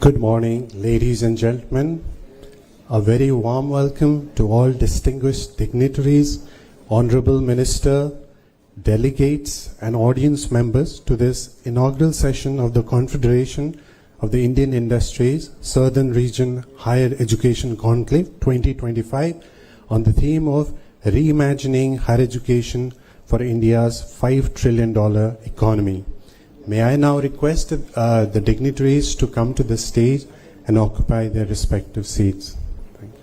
Good morning, ladies and gentlemen. A very warm welcome to all distinguished dignitaries, Honorable Minister, delegates and audience members to this inaugural session of the Confederation of the Indian Industries Southern Region Higher Education Conclave 2025 on the theme of Reimagining Higher Education for India's $5 trillion economy. May I now request the dignitaries to come to the stage and occupy their respective seats. Thank you.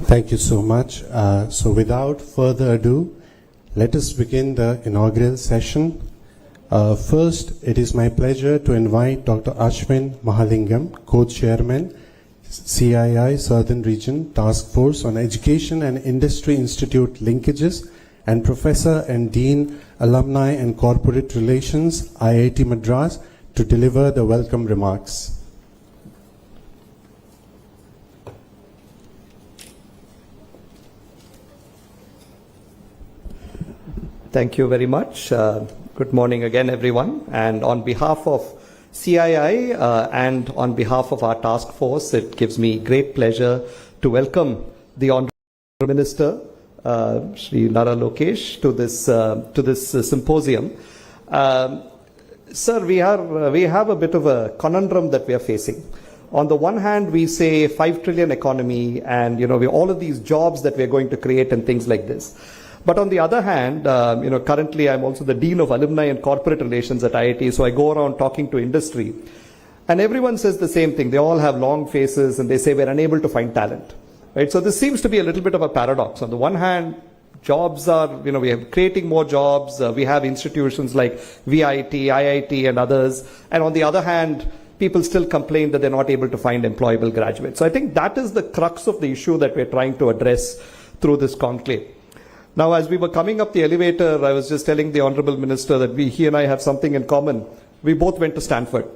Thank you so much. So without further ado, let us begin the inaugural session. First, it is my pleasure to invite Dr. Ashwin Mahalingam, Co-Chairman, CII Southern Region Task Force on Education and Industry Institute Linkages, and Professor and Dean, Alumni and Corporate Relations, IIT Madras, to deliver the welcome remarks. Thank you very much. Good morning again, everyone. And on behalf of CII and on behalf of our task force, it gives me great pleasure to welcome the Honourable Minister, Shri Nara Lokesh, to this symposium. Sir, we have a bit of a conundrum that we are facing. On the one hand, we say 5 trillion economy and, all of these jobs that we're going to create and things like this. But on the other hand, currently I'm also the Dean of Alumni and Corporate Relations at IIT, so I go around talking to industry. And everyone says the same thing. They all have long faces and they say we're unable to find talent. Right? So this seems to be a little bit of a paradox. On the one hand, jobs are, we are creating more jobs. We have institutions like VIT, IIT and others. And on the other hand, people still complain that they're not able to find employable graduates. So I think that is the crux of the issue that we're trying to address through this conclave. Now, as we were coming up the elevator, I was just telling the Honorable Minister that he and I have something in common. We both went to Stanford.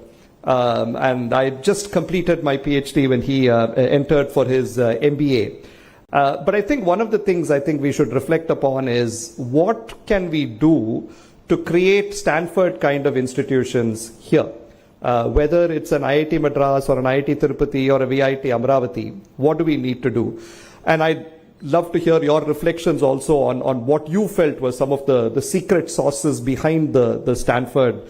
And I just completed my PhD when he entered for his MBA. But I think one of the things I think we should reflect upon is what can we do to create Stanford kind of institutions here? Whether it's an IIT Madras or an IIT Tirupati or a VIT Amravati, what do we need to do? And I'd love to hear your reflections also on what you felt were some of the secret sauces behind the Stanford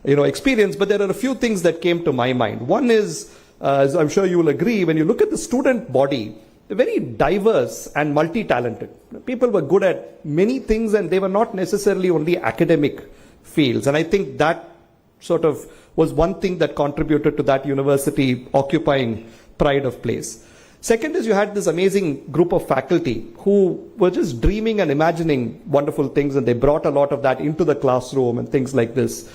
experience. But there are a few things that came to my mind. One is, as I'm sure you will agree, when you look at the student body, they're very diverse and multi-talented. People were good at many things and they were not necessarily only academic fields. And I think that sort of was one thing that contributed to that university occupying pride of place. Second is you had this amazing group of faculty who were just dreaming and imagining wonderful things, and they brought a lot of that into the classroom and things like this,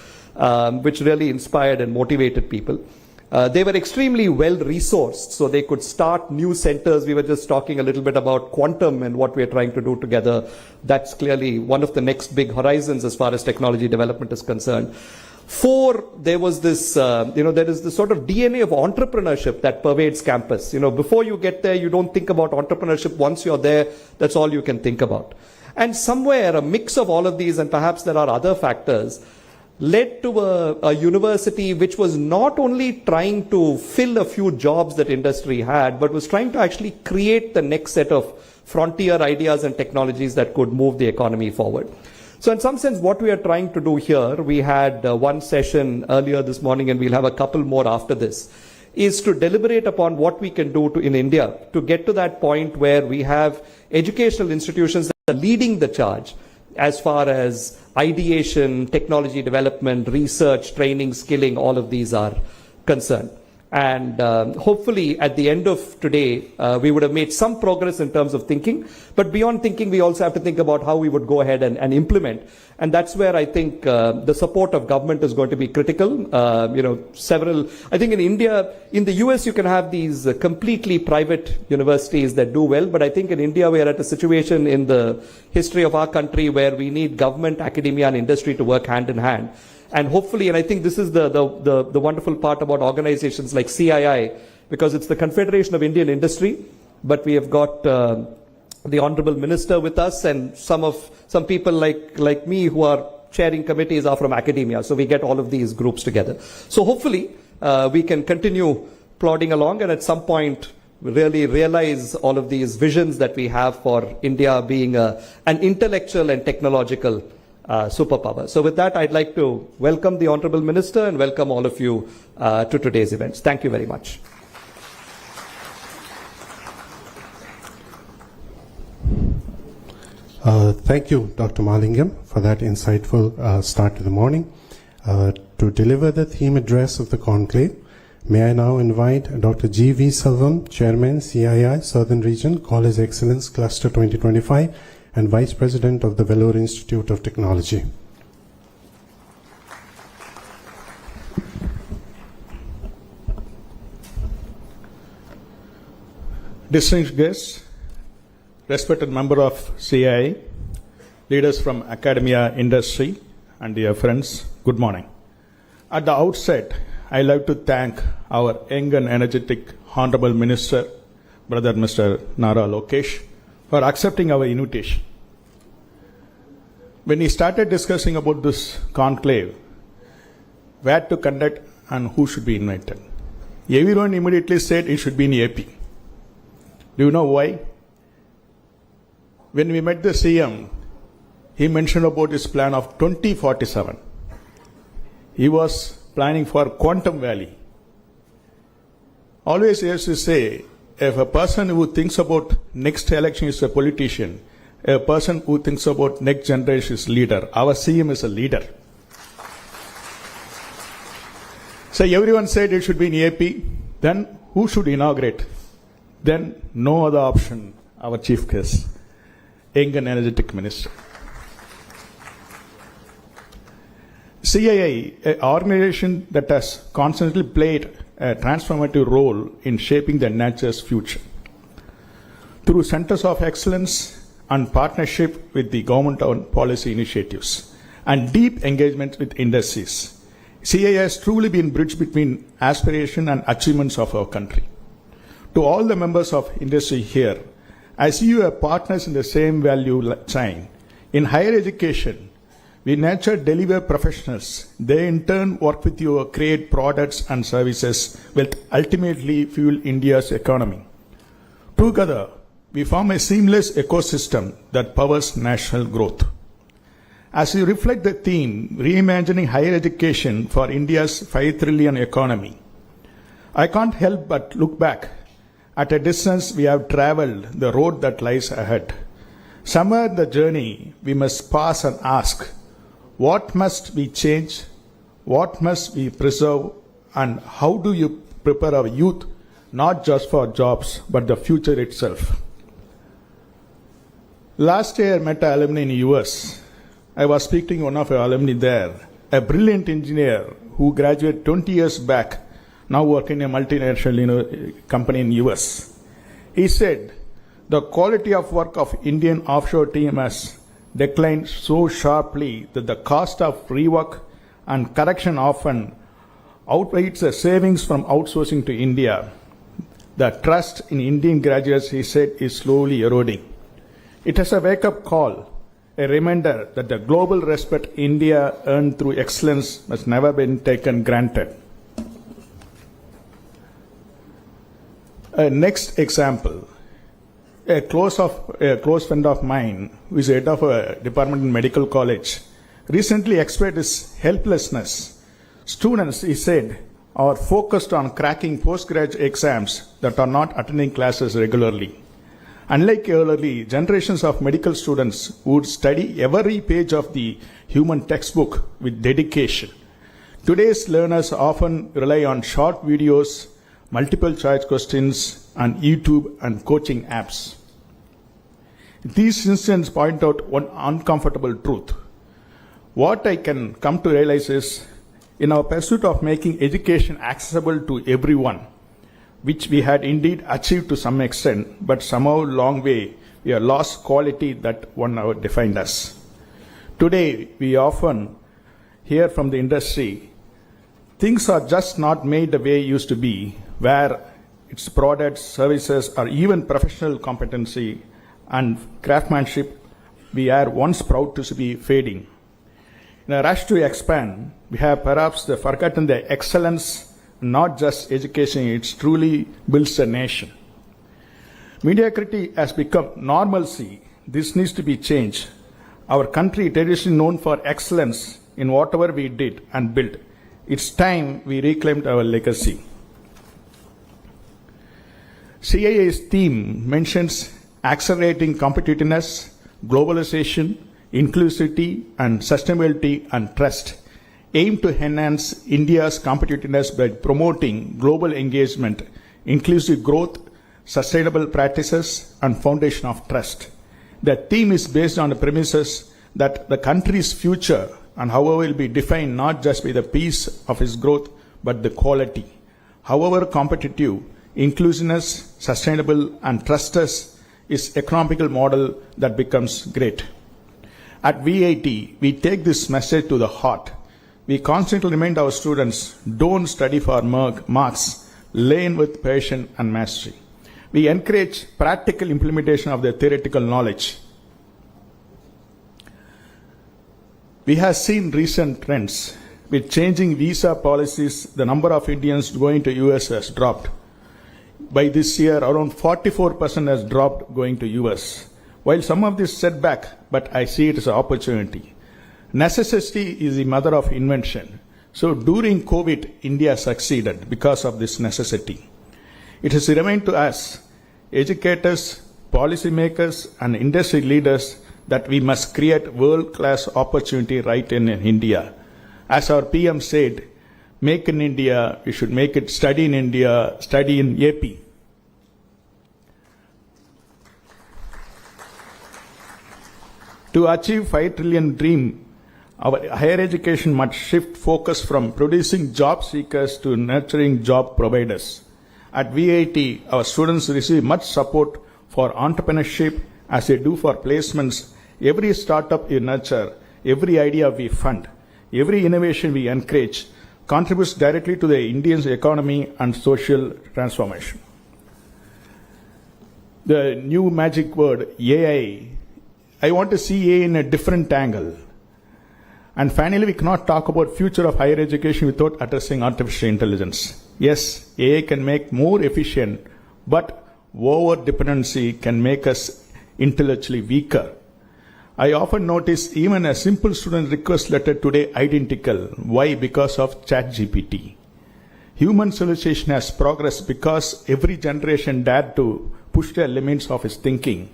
which really inspired and motivated people. They were extremely well resourced, so they could start new centers. We were just talking a little bit about quantum and what we're trying to do together. That's clearly one of the next big horizons as far as technology development is concerned. 4, there was this, there is this sort of DNA of entrepreneurship that pervades campus. Before you get there, you don't think about entrepreneurship. Once you're there, that's all you can think about. And somewhere, a mix of all of these, and perhaps there are other factors, led to a university which was not only trying to fill a few jobs that industry had, but was trying to actually create the next set of frontier ideas and technologies that could move the economy forward. So in some sense, what we are trying to do here, we had one session earlier this morning and we'll have a couple more after this, is to deliberate upon what we can do in India to get to that point where we have educational institutions that are leading the charge as far as ideation, technology development, research, training, skilling, all of these are concerned. And hopefully at the end of today, we would have made some progress in terms of thinking. But beyond thinking, we also have to think about how we would go ahead and implement. And that's where I think the support of government is going to be critical. I think in India, in the US, you can have these completely private universities that do well. But I think in India, we are at a situation in the history of our country where we need government, academia, and industry to work hand in hand. And hopefully, and I think this is the wonderful part about organizations like CII, because it's the Confederation of Indian Industry, but we have got the Honorable Minister with us, and some people like me who are chairing committees are from academia. So we get all of these groups together. So hopefully we can continue plodding along, and at some point really realize all of these visions that we have for India being an intellectual and technological superpower. So with that, I'd like to welcome the Honorable Minister and welcome all of you to today's events. Thank you very much. Thank you, Dr. Malingam, for that insightful start to the morning. To deliver the theme address of the conclave, may I now invite Dr. G.V. Selvam, Chairman, CII, Southern Region, College Excellence Cluster 2025, and Vice President of the Vellore Institute of Technology. Distinguished guests, respected member of CII, leaders from academia, industry, and dear friends, good morning. At the outset, I like to thank our young and energetic Honorable Minister, Brother Mr. Nara Lokesh, for accepting our invitation. When we started discussing about this conclave, where to conduct and who should be invited, everyone immediately said it should be in AP. Do you know why? When we met the CM, he mentioned about his plan of 2047. He was planning for Quantum Valley. Always he used to say, if a person who thinks about next election is a politician, a person who thinks about next generation is leader. Our CM is a leader. So everyone said it should be in AP. Then who should inaugurate? Then no other option, our chief guest, young and energetic minister. CII, an organization that has constantly played a transformative role in shaping the nature's future. Through centers of excellence and partnership with the government on policy initiatives and deep engagement with industries, CII has truly been bridge between aspiration and achievements of our country. To all the members of industry here, I see you as partners in the same value chain. In higher education, we nurture deliver professionals. They in turn work with you to create products and services which ultimately fuel India's economy. Together, we form a seamless ecosystem that powers national growth. As we reflect the theme, reimagining higher education for India's 5 trillion economy, I can't help but look back. At a distance, we have traveled the road that lies ahead. Somewhere in the journey, we must pause and ask, what must we change? What must we preserve? And how do you prepare our youth, not just for jobs, but the future itself? Last year, I met an alumni in the US. I was speaking to one of our alumni there, a brilliant engineer who graduated 20 years back, now working in a multinational company in US. He said, the quality of work of Indian offshore team has declined so sharply that the cost of rework and correction often outweighs the savings from outsourcing to India. The trust in Indian graduates, he said, is slowly eroding. It is a wake-up call, a reminder that the global respect India earned through excellence must never be taken granted. Next example, a close friend of mine, who is head of a department in medical college, recently expressed his helplessness. Students, he said, are focused on cracking postgraduate exams that are not attending classes regularly. Unlike earlier generations of medical students who would study every page of the human textbook with dedication, today's learners often rely on short videos multiple choice questions, and YouTube and coaching apps. These incidents point out one uncomfortable truth. What I can come to realize is, in our pursuit of making education accessible to everyone, which we had indeed achieved to some extent, but somehow long way, we have lost quality that one hour defined us. Today, we often hear from the industry, things are just not made the way it used to be, where its products, services, or even professional competency and craftsmanship we are once proud to be fading. In a rush to expand, we have perhaps forgotten the excellence, not just education, it truly builds a nation. Mediocrity has become normalcy. This needs to be changed. Our country traditionally known for excellence in whatever we did and built. It's time we reclaimed our legacy. CIA's theme mentions accelerating competitiveness, globalization, inclusivity, and sustainability and trust, aim to enhance India's competitiveness by promoting global engagement, inclusive growth, sustainable practices, and foundation of trust. The theme is based on the premises that the country's future and however will be defined not just by the pace of its growth, but the quality. However competitive, inclusiveness, sustainable, and trustless is economical model that becomes great. At VIT, we take this message to the heart. We constantly remind our students, don't study for marks, learn with passion and mastery. We encourage practical implementation of the theoretical knowledge. We have seen recent trends. With changing visa policies, the number of Indians going to US has dropped. By this year, around 44% has dropped going to US. While some of this setback, but I see it as an opportunity. Necessity is the mother of invention. So during COVID, India succeeded because of this necessity. It has remained to us, educators, policymakers, and industry leaders, that we must create world-class opportunity right in India. As our PM said, make in India, we should make it study in India, study in AP. To achieve 5 trillion dream, our higher education must shift focus from producing job seekers to nurturing job providers. At VIT, our students receive much support for entrepreneurship as they do for placements. Every startup we nurture, every idea we fund, every innovation we encourage contributes directly to the Indian economy and social transformation. The new magic word, AI. I want to see AI in a different angle. And finally, we cannot talk about future of higher education without addressing artificial intelligence. Yes, AI can make more efficient, but over-dependency can make us intellectually weaker. I often notice even a simple student request letter today identical. Why? Because of ChatGPT. Human civilization has progressed because every generation dared to push the limits of its thinking.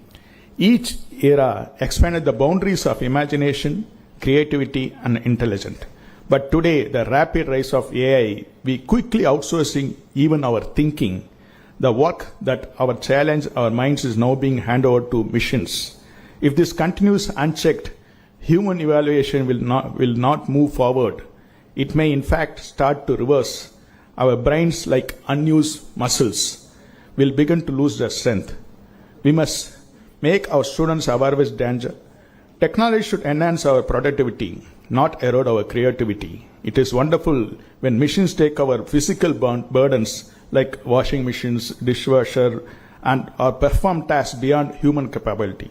Each era expanded the boundaries of imagination, creativity, and intelligence. But today, the rapid rise of AI, we quickly outsourcing even our thinking. The work that our challenge our minds is now being handed over to machines. If this continues unchecked, human evaluation will not move forward. It may in fact start to reverse. Our brains, like unused muscles, will begin to lose their strength. We must make our students aware of its danger. Technology should enhance our productivity, not erode our creativity. It is wonderful when machines take our physical burdens like washing machines, dishwasher, or perform tasks beyond human capability.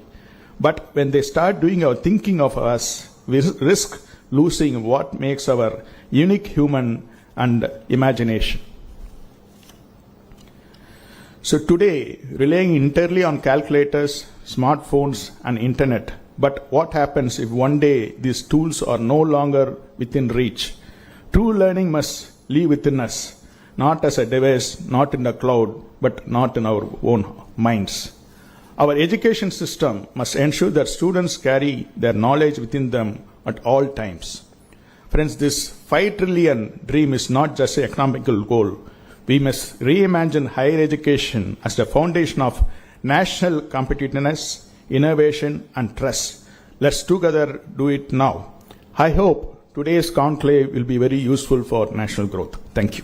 But when they start doing our thinking of us, we risk losing what makes our unique human and imagination. So today, relying entirely on calculators, smartphones, and internet. But what happens if one day these tools are no longer within reach? True learning must live within us, not as a device, not in the cloud, but not in our own minds. Our education system must ensure that students carry their knowledge within them at all times. Friends, this 5 trillion dream is not just an economical goal. We must reimagine higher education as the foundation of national competitiveness, innovation, and trust. Let's together do it now. I hope today's conclave will be very useful for national growth. Thank you.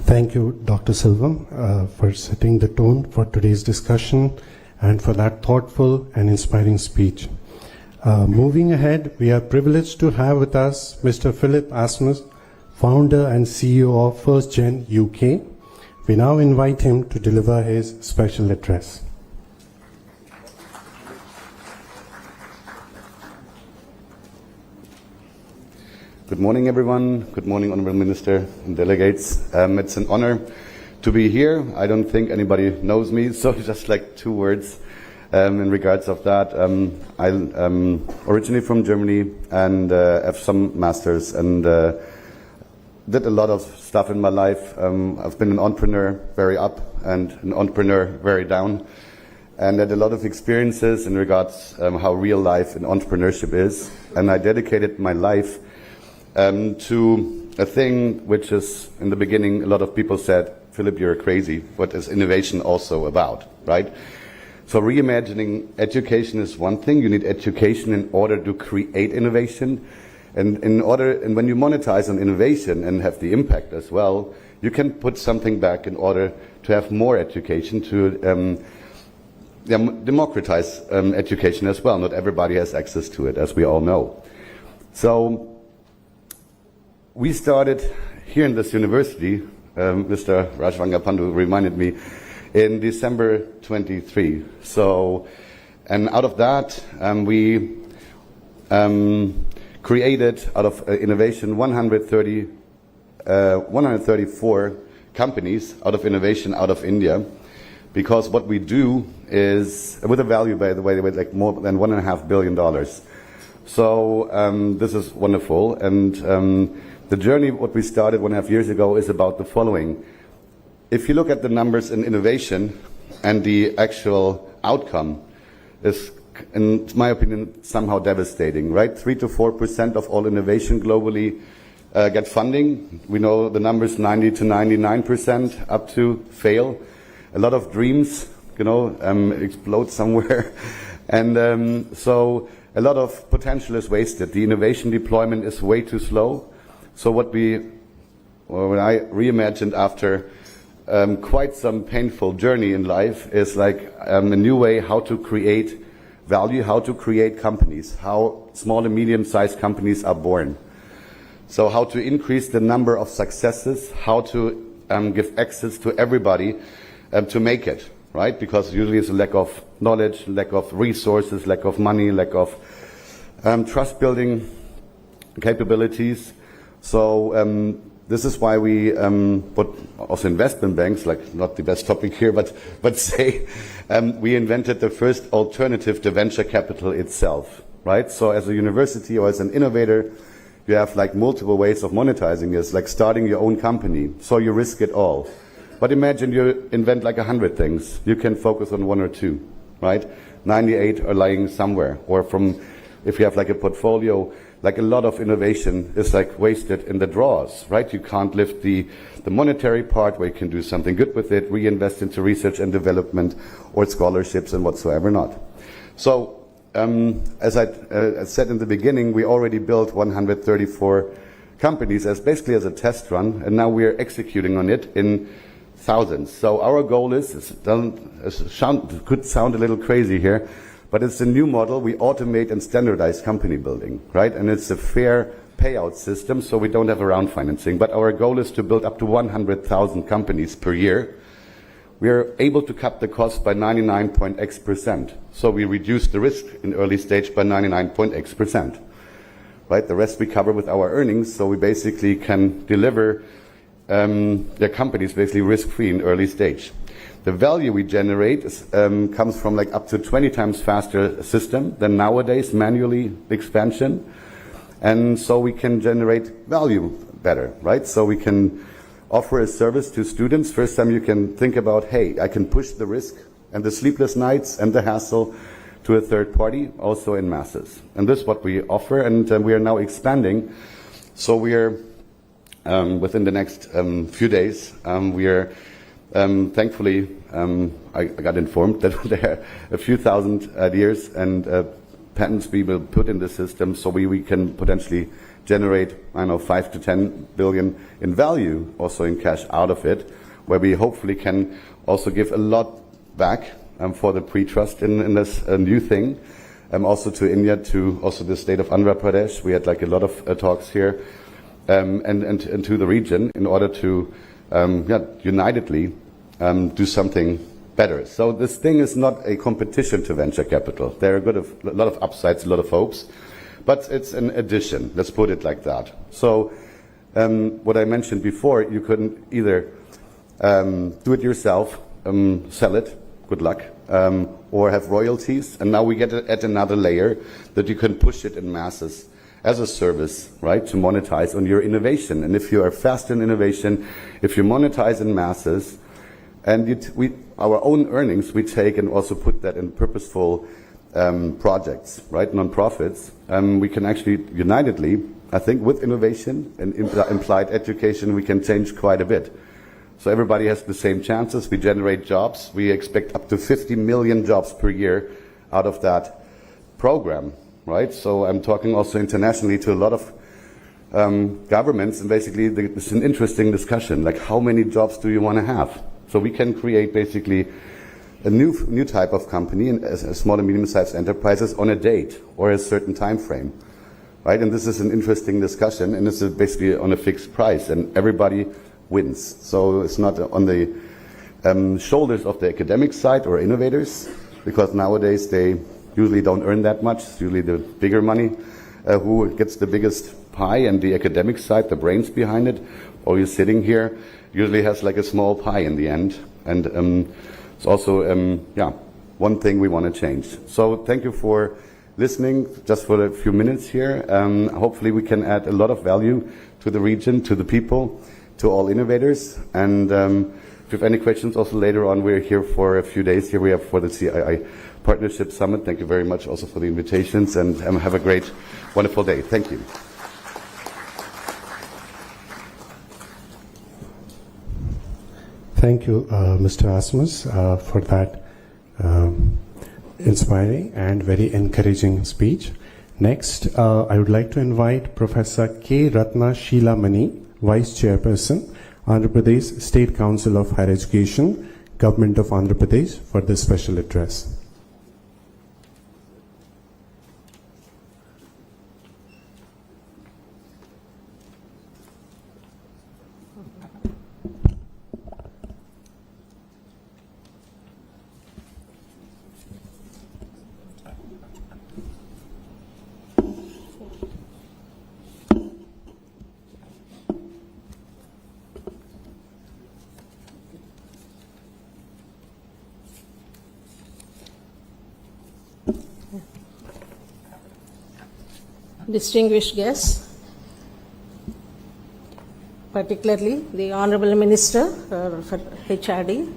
Thank you, Dr. Silvam, for setting the tone for today's discussion and for that thoughtful and inspiring speech. Moving ahead, we are privileged to have with us Mr. Philip Asmus, founder and CEO of First Gen UK. We now invite him to deliver his special address. Good morning, everyone. Good morning, Honourable Minister and delegates. It's an honor to be here. I don't think anybody knows me, so just like 2 words in regards of that. I'm originally from Germany and have some masters and did a lot of stuff in my life. I've been an entrepreneur very up and an entrepreneur very down, and had a lot of experiences in regards how real life in entrepreneurship is. And I dedicated my life to a thing which is, in the beginning, a lot of people said, Philip, you're crazy. What is innovation also about, right? So reimagining education is one thing. You need education in order to create innovation. And when you monetize on innovation and have the impact as well, you can put something back in order to have more education, to democratize education as well. Not everybody has access to it, as we all know. So we started here in this university, Mr. Rajvangapandu reminded me, in December 23. So, and out of that, we created, out of innovation, 134 companies out of innovation out of India. Because what we do is, with a value, by the way, like more than $1.5 billion. So this is wonderful. And the journey, what we started 1.5 years ago, is about the following. If you look at the numbers in innovation and the actual outcome is, in my opinion, somehow devastating, right? 3 to 4% of all innovation globally get funding. We know the numbers 90 to 99% up to fail. A lot of dreams, explode somewhere. And so a lot of potential is wasted. The innovation deployment is way too slow. So when I reimagined after quite some painful journey in life is like a new way how to create value, how to create companies, how small and medium-sized companies are born. So how to increase the number of successes, how to give access to everybody to make it, right? Because usually it's a lack of knowledge, lack of resources, lack of money, lack of trust-building capabilities. So this is why we put also investment banks, like not the best topic here, but say we invented the first alternative to venture capital itself, right? So as a university or as an innovator, you have like multiple ways of monetizing this, like starting your own company. So you risk it all. But imagine you invent like 100 things. You can focus on 1 or 2, right? 98 are lying somewhere. Or if you have like a portfolio, like a lot of innovation is like wasted in the drawers, right? You can't lift the monetary part where you can do something good with it, reinvest into research and development or scholarships and whatsoever not. So as I said in the beginning, we already built 134 companies as basically as a test run, and now we are executing on it in thousands. So our goal could sound a little crazy here, but it's a new model. We automate and standardize company building, right? And it's a fair payout system, so we don't have a round financing. But our goal is to build up to 100,000 companies per year. We are able to cut the cost by 99.x%. So we reduce the risk in early stage by 99.x%. Right? The rest we cover with our earnings, so we basically can deliver their companies basically risk-free in early stage. The value we generate comes from like up to 20 times faster system than nowadays manually expansion. And so we can generate value better, right? So we can offer a service to students. First time you can think about, hey, I can push the risk and the sleepless nights and the hassle to a third party, also in masses. And this is what we offer, and we are now expanding. So we are, within the next few days, we are thankfully, I got informed that there are a few thousand ideas and patents we will put in the system, so we can potentially generate, I don't know, 5 to 10 billion in value, also in cash out of it, where we hopefully can also give a lot back for the pre-trust in this new thing. Also to India, to also the state of Andhra Pradesh. We had like a lot of talks here, and to the region in order to unitedly do something better. So this thing is not a competition to venture capital. There are a lot of upsides, a lot of hopes, but it's an addition. Let's put it like that. So what I mentioned before, you couldn't either do it yourself, sell it, good luck, or have royalties, and now we get at another layer that you can push it in masses as a service, right, to monetize on your innovation. And if you are fast in innovation, if you monetize in masses, and our own earnings we take and also put that in purposeful projects, right, non-profits, we can actually unitedly, I think, with innovation and implied education, we can change quite a bit. So everybody has the same chances. We generate jobs. We expect up to 50 million jobs per year out of that program, right? So I'm talking also internationally to a lot of governments, and basically it's an interesting discussion, like how many jobs do you want to have? So we can create basically a new type of company, small and medium-sized enterprises, on a date or a certain time frame, right? And this is an interesting discussion, and this is basically on a fixed price, and everybody wins. So it's not on the shoulders of the academic side or innovators, because nowadays they usually don't earn that much. It's usually the bigger money who gets the biggest pie, and the academic side, the brains behind it, or you're sitting here, usually has like a small pie in the end. And it's also one thing we want to change. So thank you for listening just for a few minutes here. Hopefully we can add a lot of value to the region, to the people, to all innovators. And if you have any questions also later on, we're here for a few days. Here we have for the CII Partnership Summit. Thank you very much also for the invitations, and have a great, wonderful day. Thank you. Thank you, Mr. Asmus, for that inspiring and very encouraging speech. Next, I would like to invite Professor K. Ratna Sheelamani, Vice Chairperson, Andhra Pradesh State Council of Higher Education, Government of Andhra Pradesh, for this special address. Distinguished guests, particularly the Honorable Minister for HRD,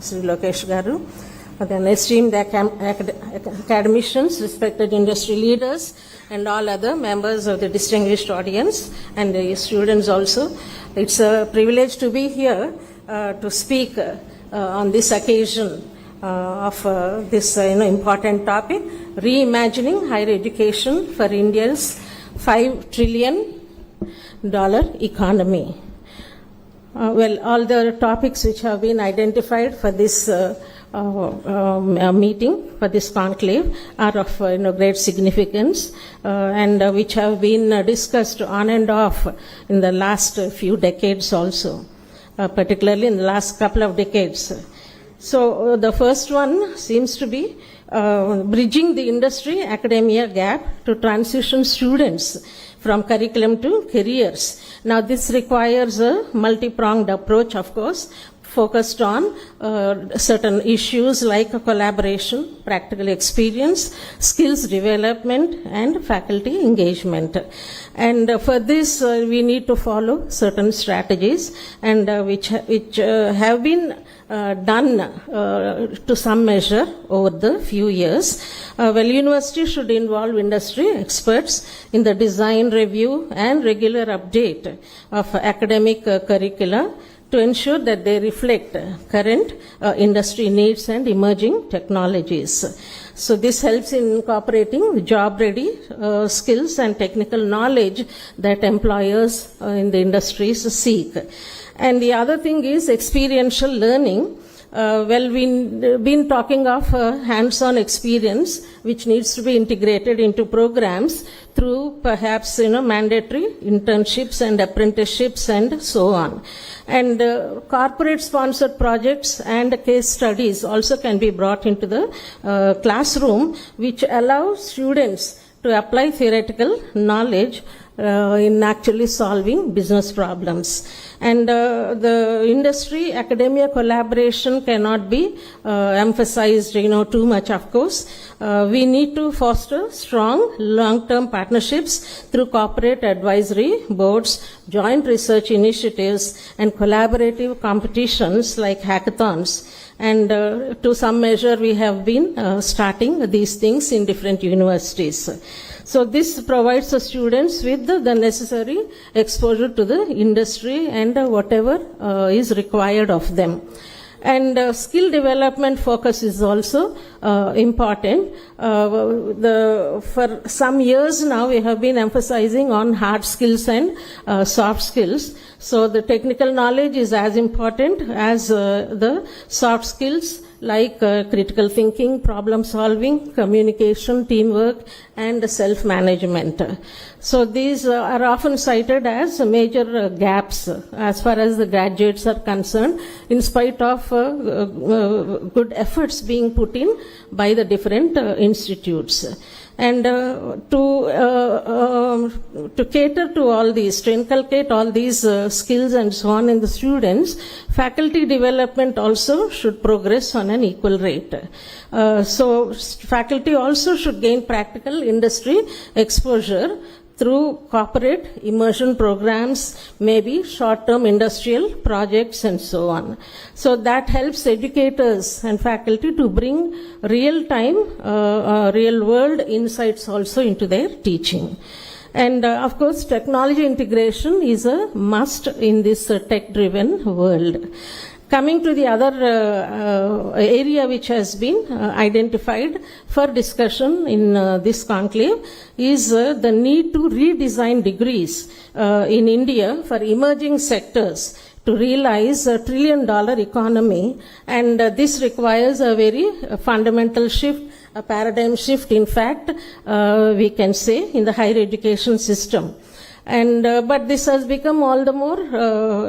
Sri Lokesh Garu, then esteemed academicians, respected industry leaders, and all other members of the distinguished audience, and the students also. It's a privilege to be here to speak on this occasion of this important topic, reimagining higher education for India's $5 trillion economy. Well, all the topics which have been identified for this meeting, for this conclave, are of great significance, and which have been discussed on and off in the last few decades also, particularly in the last couple of decades. So the first one seems to be bridging the industry-academia gap to transition students from curriculum to careers. Now this requires a multi-pronged approach, of course. focused on certain issues like collaboration, practical experience, skills development, and faculty engagement. And for this, we need to follow certain strategies, and which have been done to some measure over the few years. Well, university should involve industry experts in the design, review, and regular update of academic curricula to ensure that they reflect current industry needs and emerging technologies. So this helps in incorporating job-ready skills and technical knowledge that employers in the industries seek. And the other thing is experiential learning. Well, we've been talking of hands-on experience, which needs to be integrated into programs through perhaps, mandatory internships and apprenticeships and so on. And corporate-sponsored projects and case studies also can be brought into the classroom, which allows students to apply theoretical knowledge in actually solving business problems. And the industry academia collaboration cannot be emphasized too much, of course. We need to foster strong long-term partnerships through corporate advisory boards, joint research initiatives, and collaborative competitions like hackathons. And to some measure, we have been starting these things in different universities. So this provides the students with the necessary exposure to the industry and whatever is required of them. And skill development focus is also important. For some years now, we have been emphasizing on hard skills and soft skills. So the technical knowledge is as important as the soft skills like critical thinking, problem solving, communication, teamwork, and self-management. So these are often cited as major gaps as far as the graduates are concerned, in spite of good efforts being put in by the different institutes. And to cater to all these, to inculcate all these skills and so on in the students, faculty development also should progress on an equal rate. So faculty also should gain practical industry exposure through corporate immersion programs, maybe short-term industrial projects and so on. So that helps educators and faculty to bring real-time, real-world insights also into their teaching. And of course, technology integration is a must in this tech-driven world. Coming to the other area which has been identified for discussion in this conclave is the need to redesign degrees in India for emerging sectors to realize $1 trillion economy, and this requires a very fundamental shift, a paradigm shift, in fact, we can say, in the higher education system. And but this has become all the more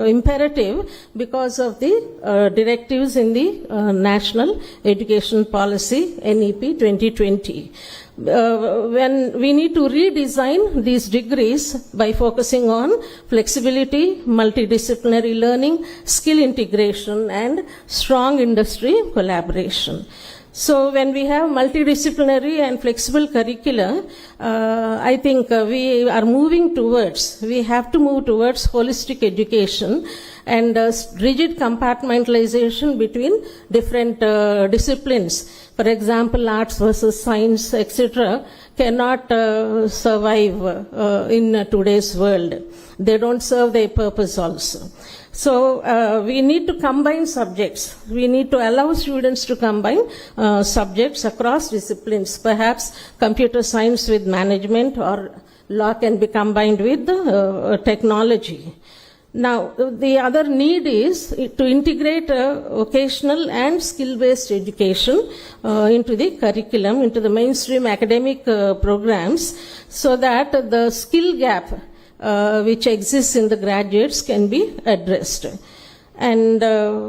imperative because of the directives in the National Education Policy NEP 2020. When we need to redesign these degrees by focusing on flexibility, multidisciplinary learning, skill integration, and strong industry collaboration. So when we have multidisciplinary and flexible curricula, I think we are moving towards, we have to move towards holistic education, and rigid compartmentalization between different disciplines. For example, arts versus science, etc., cannot survive in today's world. They don't serve their purpose also. So we need to combine subjects. We need to allow students to combine subjects across disciplines. Perhaps computer science with management, or law can be combined with technology. Now, the other need is to integrate vocational and skill-based education into the curriculum, into the mainstream academic programs, so that the skill gap which exists in the graduates can be addressed. And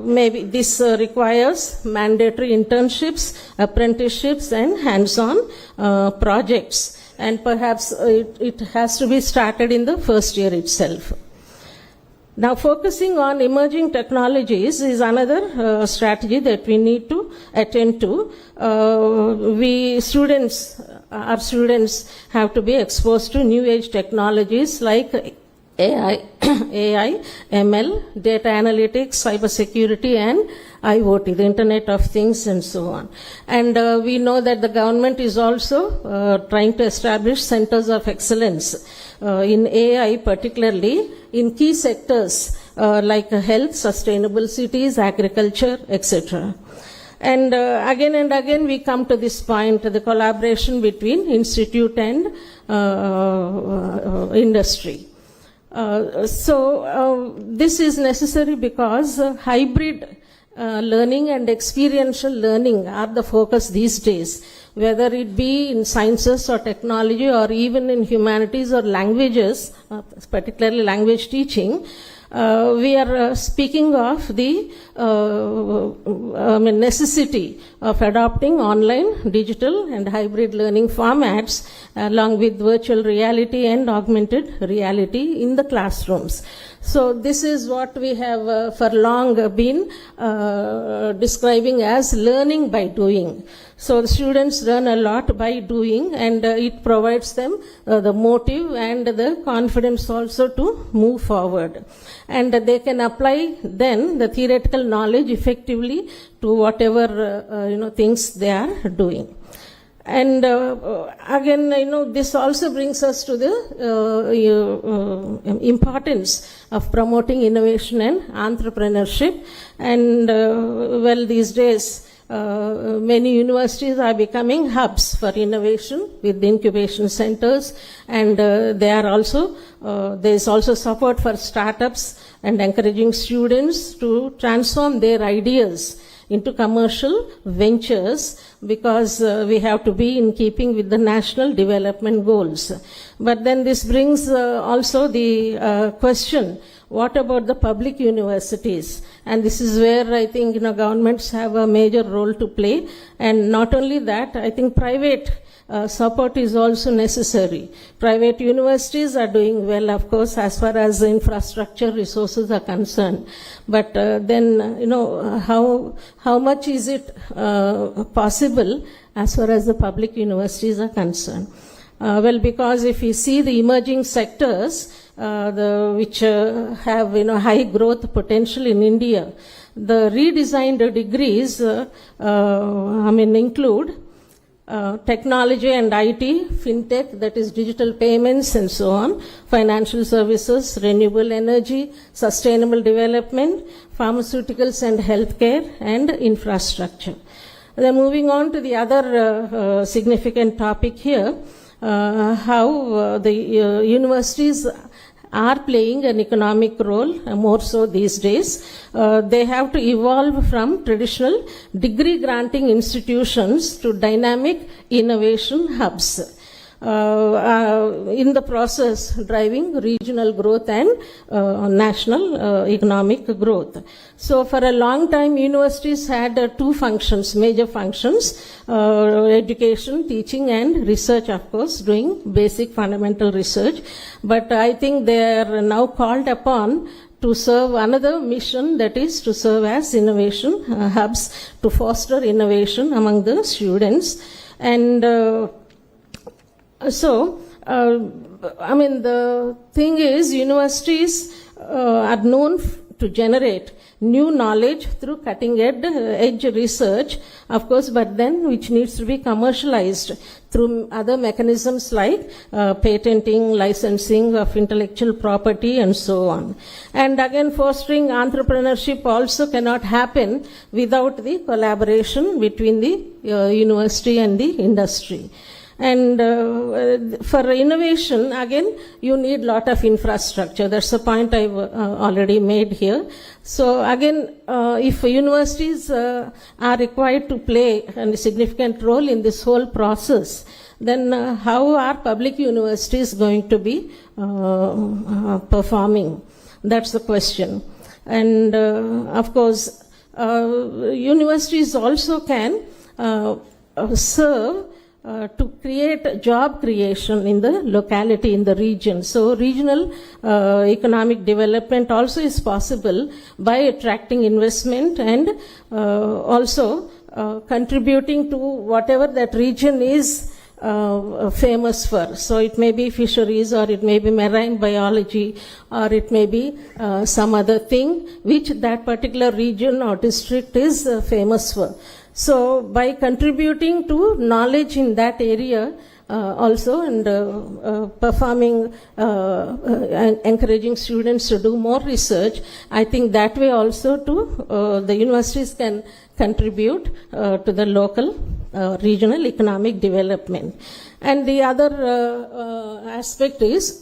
maybe this requires mandatory internships, apprenticeships, and hands-on projects. And perhaps it has to be started in the first year itself. Now, focusing on emerging technologies is another strategy that we need to attend to. Our students have to be exposed to new age technologies like AI, ML, data analytics, cybersecurity, and IoT, the Internet of Things, and so on. And we know that the government is also trying to establish centers of excellence in AI, particularly in key sectors like health, sustainable cities, agriculture, etc. And again we come to this point, the collaboration between institute and industry. This is necessary because hybrid learning and experiential learning are the focus these days, whether it be in sciences or technology or even in humanities or languages, particularly language teaching. We are speaking of the necessity of adopting online, digital and hybrid learning formats along with virtual reality and augmented reality in the classrooms. So this is what we have for long been describing as learning by doing. So the students learn a lot by doing, and it provides them the motive and the confidence also to move forward. And they can apply then the theoretical knowledge effectively to whatever things they are doing. And again, this also brings us to the importance of promoting innovation and entrepreneurship. And these days, many universities are becoming hubs for innovation with incubation centers, and there is also support for startups and encouraging students to transform their ideas into commercial ventures, because we have to be in keeping with the national development goals. But then this brings also the question, what about the public universities? And this is where I think governments have a major role to play. And not only that, I think private support is also necessary. Private universities are doing well, of course, as far as infrastructure resources are concerned. But then, how much is it possible as far as the public universities are concerned? Because if you see the emerging sectors, which have high growth potential in India, the redesigned degrees include technology and IT, fintech, that is digital payments and so on, financial services, renewable energy, sustainable development, pharmaceuticals and healthcare, and infrastructure. Then moving on to the other significant topic here, how the universities are playing an economic role, more so these days. They have to evolve from traditional degree granting institutions to dynamic innovation hubs. In the process driving regional growth and national economic growth. So for a long time, universities had two functions, major functions, education, teaching and research, of course, doing basic fundamental research. But I think they are now called upon to serve another mission, that is to serve as innovation hubs, to foster innovation among the students. And the thing is, universities are known to generate new knowledge through cutting-edge research, of course, but then which needs to be commercialized through other mechanisms like patenting, licensing of intellectual property, and so on. And again, fostering entrepreneurship also cannot happen without the collaboration between the university and the industry. And for innovation, again, you need lot of infrastructure. That's the point I've already made here. So again, if universities are required to play a significant role in this whole process, then how are public universities going to be performing? That's the question. And of course, universities also can serve to create job creation in the locality, in the region. So regional economic development also is possible by attracting investment and also contributing to whatever that region is famous for. So it may be fisheries, or it may be marine biology, or it may be some other thing which that particular region or district is famous for. So by contributing to knowledge in that area also, and performing, encouraging students to do more research, I think that way also to the universities can contribute to the local regional economic development. And the other aspect is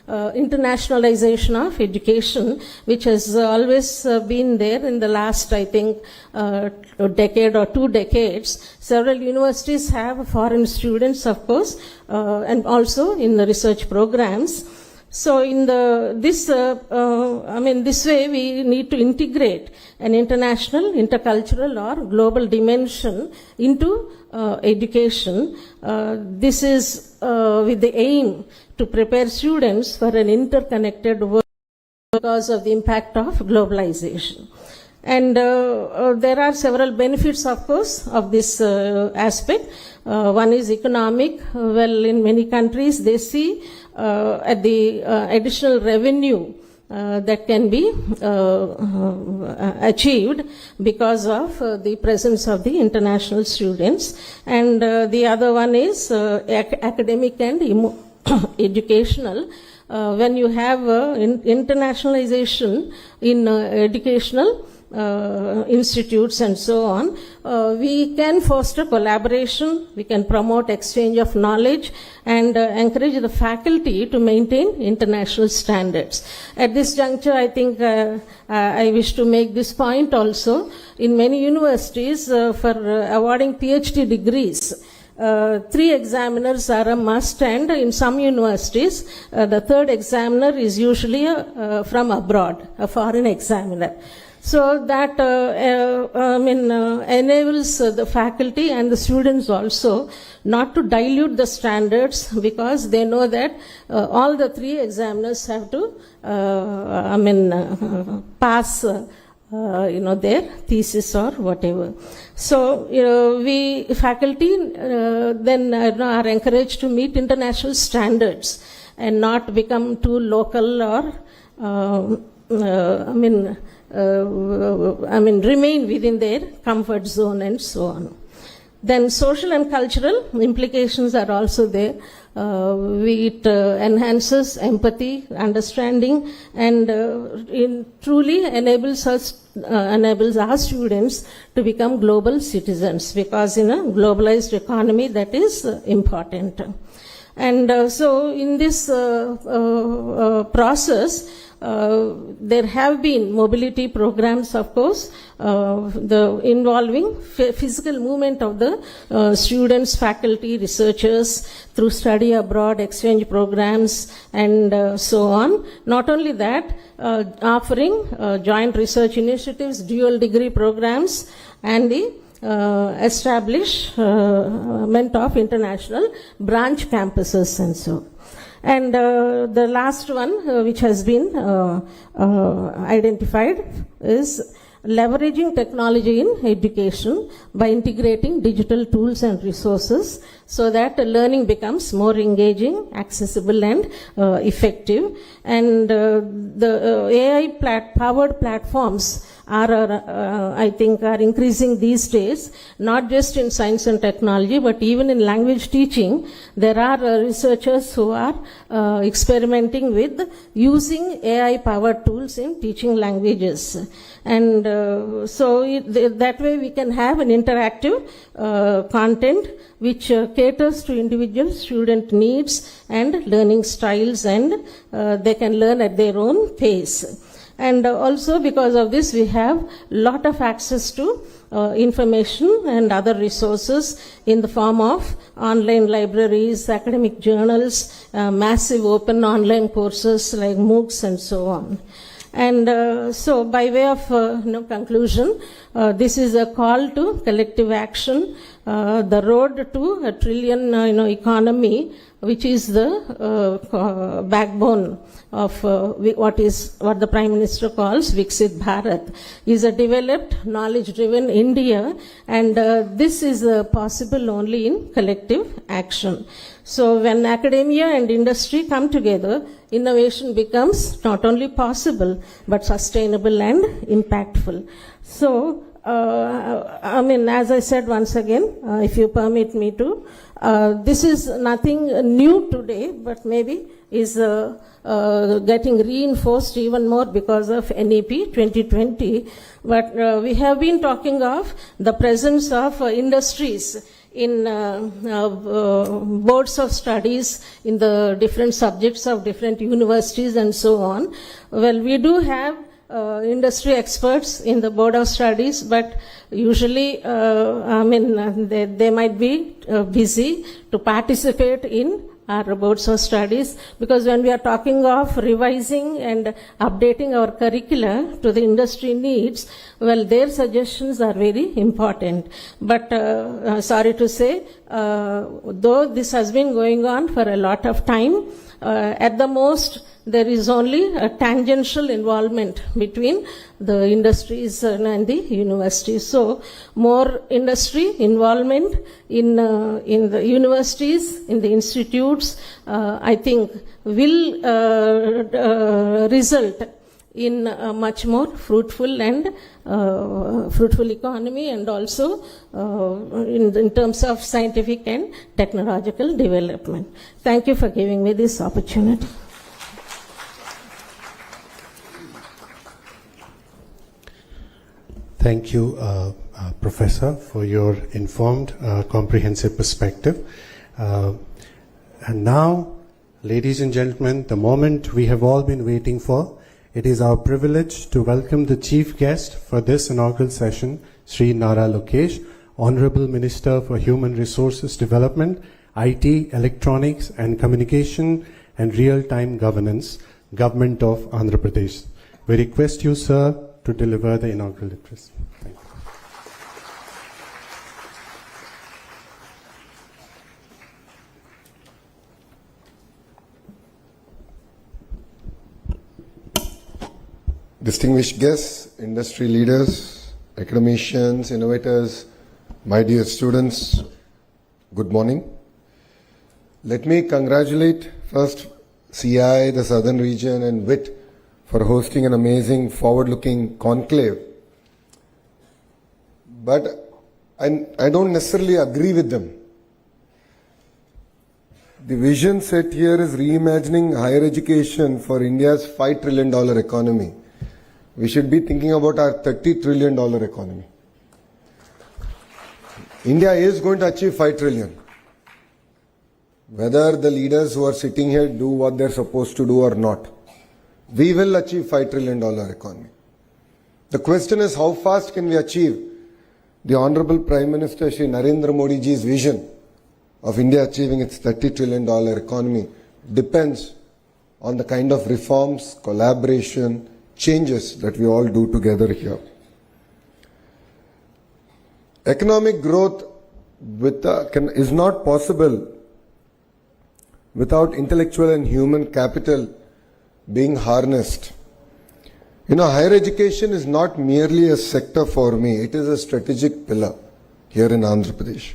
internationalization of education, which has always been there in the last, I think, decade or 2 decades. Several universities have foreign students, of course, and also in the research programs. So in this way we need to integrate an international, intercultural or global dimension into education. This is with the aim to prepare students for an interconnected world because of the impact of globalization. And there are several benefits, of course, of this aspect. One is economic. Well, in many countries they see at the additional revenue that can be achieved because of the presence of the international students. And the other one is academic and educational. When you have internationalization in educational institutes and so on, we can foster collaboration, we can promote exchange of knowledge, and encourage the faculty to maintain international standards. At this juncture, I think I wish to make this point also. In many universities, for awarding PhD degrees, 3 examiners are a must, and in some universities, the 3rd examiner is usually from abroad, a foreign examiner. So that enables the faculty and the students also not to dilute the standards, because they know that all the 3 examiners have to pass their thesis or whatever. So we faculty then are encouraged to meet international standards and not become too local or remain within their comfort zone and so on. Then social and cultural implications are also there. It enhances empathy, understanding, and truly enables our students to become global citizens, because in a globalized economy that is important. And so in this process, there have been mobility programs, of course, involving physical movement of the students, faculty, researchers through study abroad, exchange programs, and so on. Not only that, offering joint research initiatives, dual degree programs, and the establishment of international branch campuses and so on. And the last one, which has been identified, is leveraging technology in education by integrating digital tools and resources so that learning becomes more engaging, accessible, and effective. And the AI-powered platforms I think are increasing these days, not just in science and technology, but even in language teaching. There are researchers who are experimenting with using AI-powered tools in teaching languages. And that way we can have an interactive content which caters to individual student needs and learning styles, and they can learn at their own pace. And also because of this, we have lot of access to information and other resources in the form of online libraries, academic journals, massive open online courses like MOOCs and so on. And so, by way of conclusion, this is a call to collective action, the road to a trillion economy, which is the backbone of what the Prime Minister calls Viksit Bharat, is a developed, knowledge-driven India, and this is possible only in collective action. So when academia and industry come together, innovation becomes not only possible but sustainable and impactful. So, as I said once again, if you permit me to, this is nothing new today, but maybe is getting reinforced even more because of NEP 2020. But we have been talking of the presence of industries in boards of studies in the different subjects of different universities and so on. Well, we do have industry experts in the board of studies, but usually, they might be busy to participate in our boards of studies, because when we are talking of revising and updating our curricula to the industry needs, well, their suggestions are very important. But sorry to say, though this has been going on for a lot of time, at the most, there is only a tangential involvement between the industries and the universities. So, more industry involvement in the universities, in the institutes, I think will result in a much more fruitful and fruitful economy, and also in terms of scientific and technological development. Thank you for giving me this opportunity. Thank you, Professor, for your informed, comprehensive perspective. And now, ladies and gentlemen, the moment we have all been waiting for. It is our privilege to welcome the chief guest for this inaugural session, Sri Nara Lokesh, Honorable Minister for Human Resources Development, IT, Electronics and Communication and Real-Time Governance, Government of Andhra Pradesh. We request you, sir, to deliver the inaugural address. Thank you. Distinguished guests, industry leaders, academicians, innovators, my dear students, good morning. Let me congratulate first CI, the Southern Region, and WIT for hosting an amazing forward-looking conclave. But I don't necessarily agree with them. The vision set here is reimagining higher education for India's $5 trillion economy. We should be thinking about our $30 trillion economy. India is going to achieve 5 trillion. Whether the leaders who are sitting here do what they're supposed to do or not, we will achieve $5 trillion economy. The question is, how fast can we achieve the Honorable Prime Minister Shri Narendra Modi ji's vision of India achieving its $30 trillion economy depends on the kind of reforms, collaboration, changes that we all do together here. Economic growth is not possible without intellectual and human capital being harnessed. Higher education is not merely a sector for me, it is a strategic pillar here in Andhra Pradesh.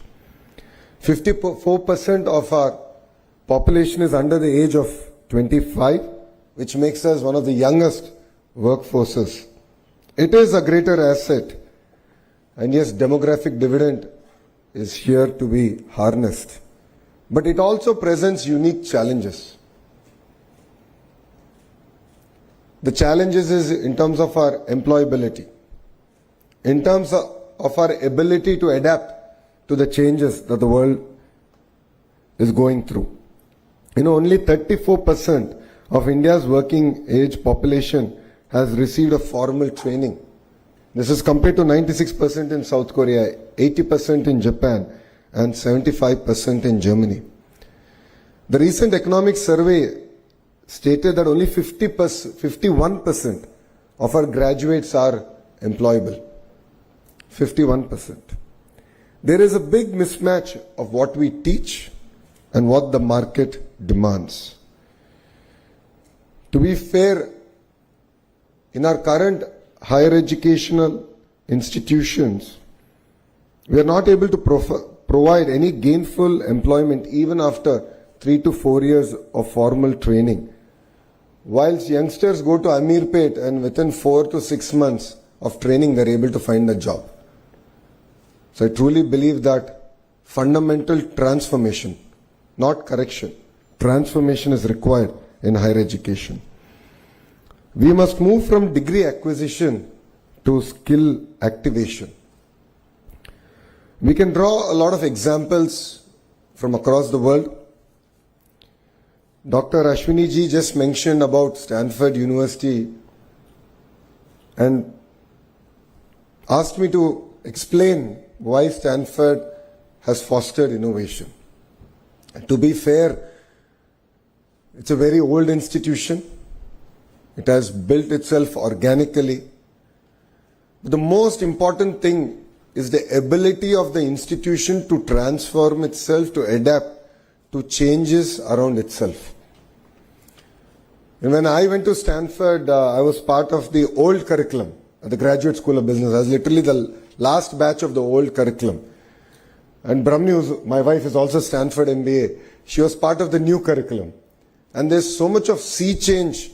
54% of our population is under the age of 25, which makes us one of the youngest workforces. It is a greater asset, and yes, demographic dividend is here to be harnessed. But it also presents unique challenges. The challenges is in terms of our employability, in terms of our ability to adapt to the changes that the world is going through. Only 34% of India's working age population has received a formal training. This is compared to 96% in South Korea, 80% in Japan, and 75% in Germany. The recent economic survey stated that only 51% of our graduates are employable. 51%. There is a big mismatch of what we teach and what the market demands. To be fair, in our current higher educational institutions, we are not able to provide any gainful employment even after 3 to 4 years of formal training. Whilst youngsters go to Amirpet and within 4 to 6 months of training, they're able to find a job. So I truly believe that fundamental transformation, not correction, transformation is required in higher education. We must move from degree acquisition to skill activation. We can draw a lot of examples from across the world. Dr. Ashwini ji just mentioned about Stanford University and asked me to explain why Stanford has fostered innovation. And to be fair, it's a very old institution. It has built itself organically. But the most important thing is the ability of the institution to transform itself, to adapt to changes around itself. And when I went to Stanford, I was part of the old curriculum at the Graduate School of Business. I was literally the last batch of the old curriculum. And Brahmnews, my wife is also Stanford MBA. She was part of the new curriculum. And there's so much of sea change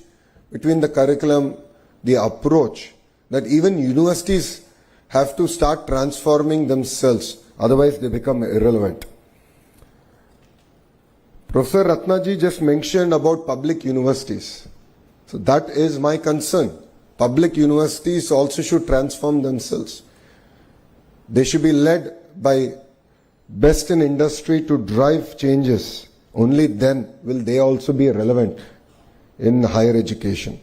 between the curriculum, the approach, that even universities have to start transforming themselves. Otherwise, they become irrelevant. Professor Ratnaji just mentioned about public universities. So that is my concern. Public universities also should transform themselves. They should be led by best in industry to drive changes. Only then will they also be relevant in higher education.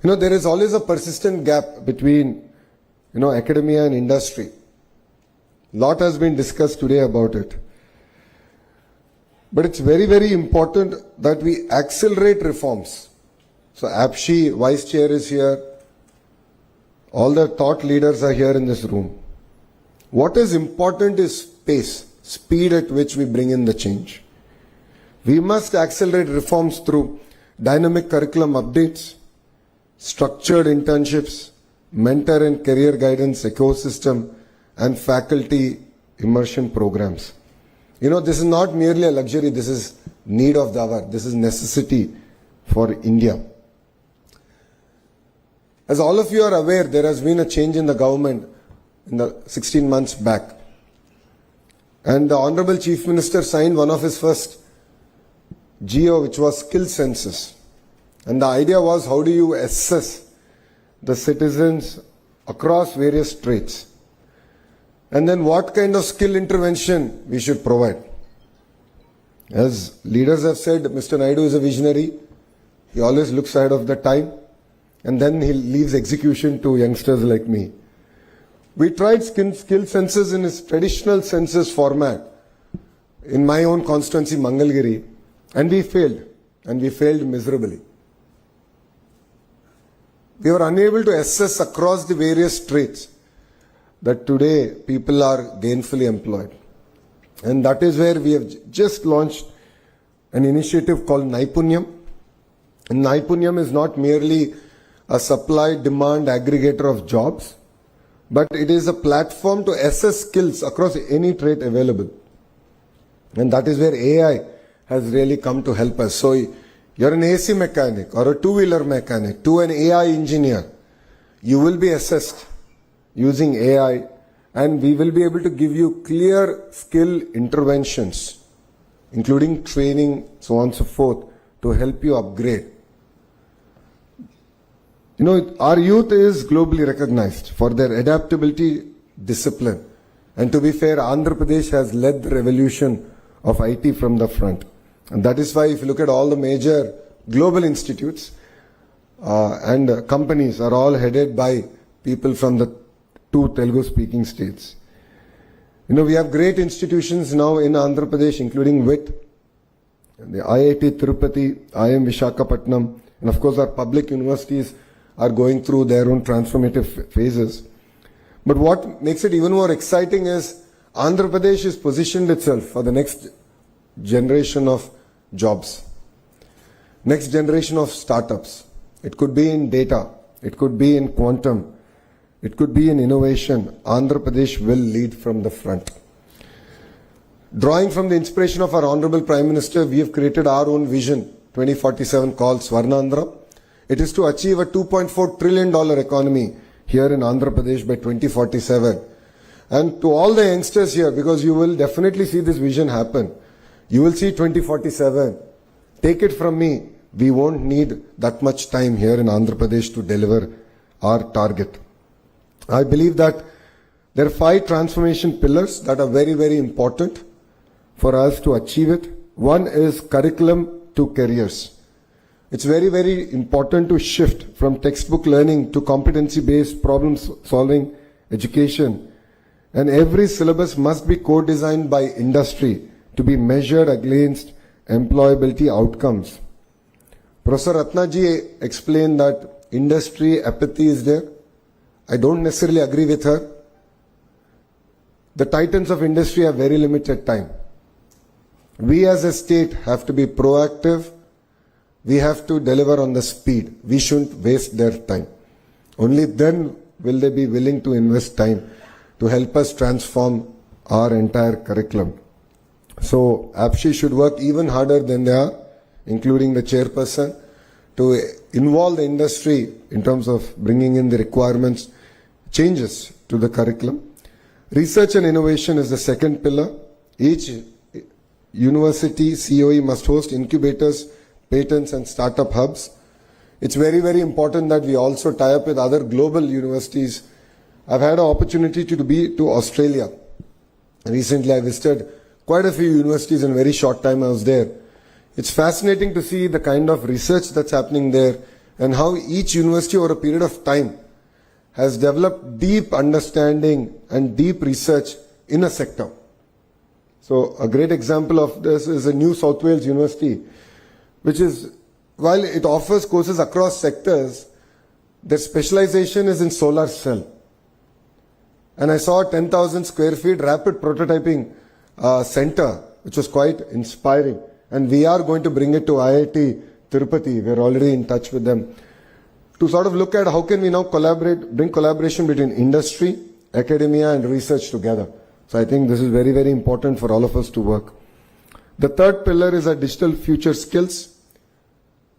There is always a persistent gap between, academia and industry. Lot has been discussed today about it. But it's very, very important that we accelerate reforms. So APSHI, Vice Chair is here. All the thought leaders are here in this room. What is important is pace, speed at which we bring in the change. We must accelerate reforms through dynamic curriculum updates, structured internships, mentor and career guidance ecosystem, and faculty immersion programs. This is not merely a luxury, this is need of the hour, this is necessity for India. As all of you are aware, there has been a change in the government in the 16 months back. And the Honorable Chief Minister signed one of his first GO, which was skill census. And the idea was, how do you assess the citizens across various traits? And then what kind of skill intervention we should provide. As leaders have said, Mr. Naidu is a visionary. He always looks ahead of the time. And then he leaves execution to youngsters like me. We tried skill census in its traditional census format in my own constituency, Mangalgiri, and we failed miserably. We were unable to assess across the various traits that today people are gainfully employed. And that is where we have just launched an initiative called Naipunyam. And Naipunyam is not merely a supply-demand aggregator of jobs, but it is a platform to assess skills across any trait available. And that is where AI has really come to help us. So you're an AC mechanic or a two-wheeler mechanic to an AI engineer, you will be assessed using AI, and we will be able to give you clear skill interventions, including training, so on and so forth, to help you upgrade. Our youth is globally recognized for their adaptability, discipline. And to be fair, Andhra Pradesh has led the revolution of IT from the front. And that is why if you look at all the major global institutes and companies are all headed by people from the 2 Telugu-speaking states. We have great institutions now in Andhra Pradesh, including WIT, the IIT Tirupati, IIM Visakhapatnam, and of course our public universities are going through their own transformative phases. But what makes it even more exciting is Andhra Pradesh has positioned itself for the next generation of jobs, next generation of startups. It could be in data, it could be in quantum, it could be in innovation. Andhra Pradesh will lead from the front. Drawing from the inspiration of our Honorable Prime Minister, we have created our own vision 2047 called Swarnandhra. It is to achieve a $2.4 trillion economy here in Andhra Pradesh by 2047. And to all the youngsters here, because you will definitely see this vision happen, you will see 2047. Take it from me, we won't need that much time here in Andhra Pradesh to deliver our target. I believe that there are 5 transformation pillars that are very, very important for us to achieve it. One is curriculum to careers. It's very, very important to shift from textbook learning to competency-based problem-solving education. And every syllabus must be co-designed by industry to be measured against employability outcomes. Professor Ratnaji explained that industry apathy is there. I don't necessarily agree with her. The titans of industry have very limited time. We as a state have to be proactive. We have to deliver on the speed. We shouldn't waste their time. Only then will they be willing to invest time to help us transform our entire curriculum. So APSHI should work even harder than they are, including the chairperson, to involve the industry in terms of bringing in the requirements, changes to the curriculum. Research and innovation is the second pillar. Each university COE must host incubators, patents and startup hubs. It's very, very important that we also tie up with other global universities. I've had an opportunity to be to Australia. Recently I visited quite a few universities in a very short time I was there. It's fascinating to see the kind of research that's happening there and how each university over a period of time has developed deep understanding and deep research in a sector. So a great example of this is a New South Wales University, which is, while it offers courses across sectors, their specialization is in solar cell. And I saw a 10,000 square feet rapid prototyping center, which was quite inspiring. And we are going to bring it to IIT Tirupati. We're already in touch with them to sort of look at how can we now bring collaboration between industry, academia and research together. So I think this is very, very important for all of us to work. The third pillar is our digital future skills.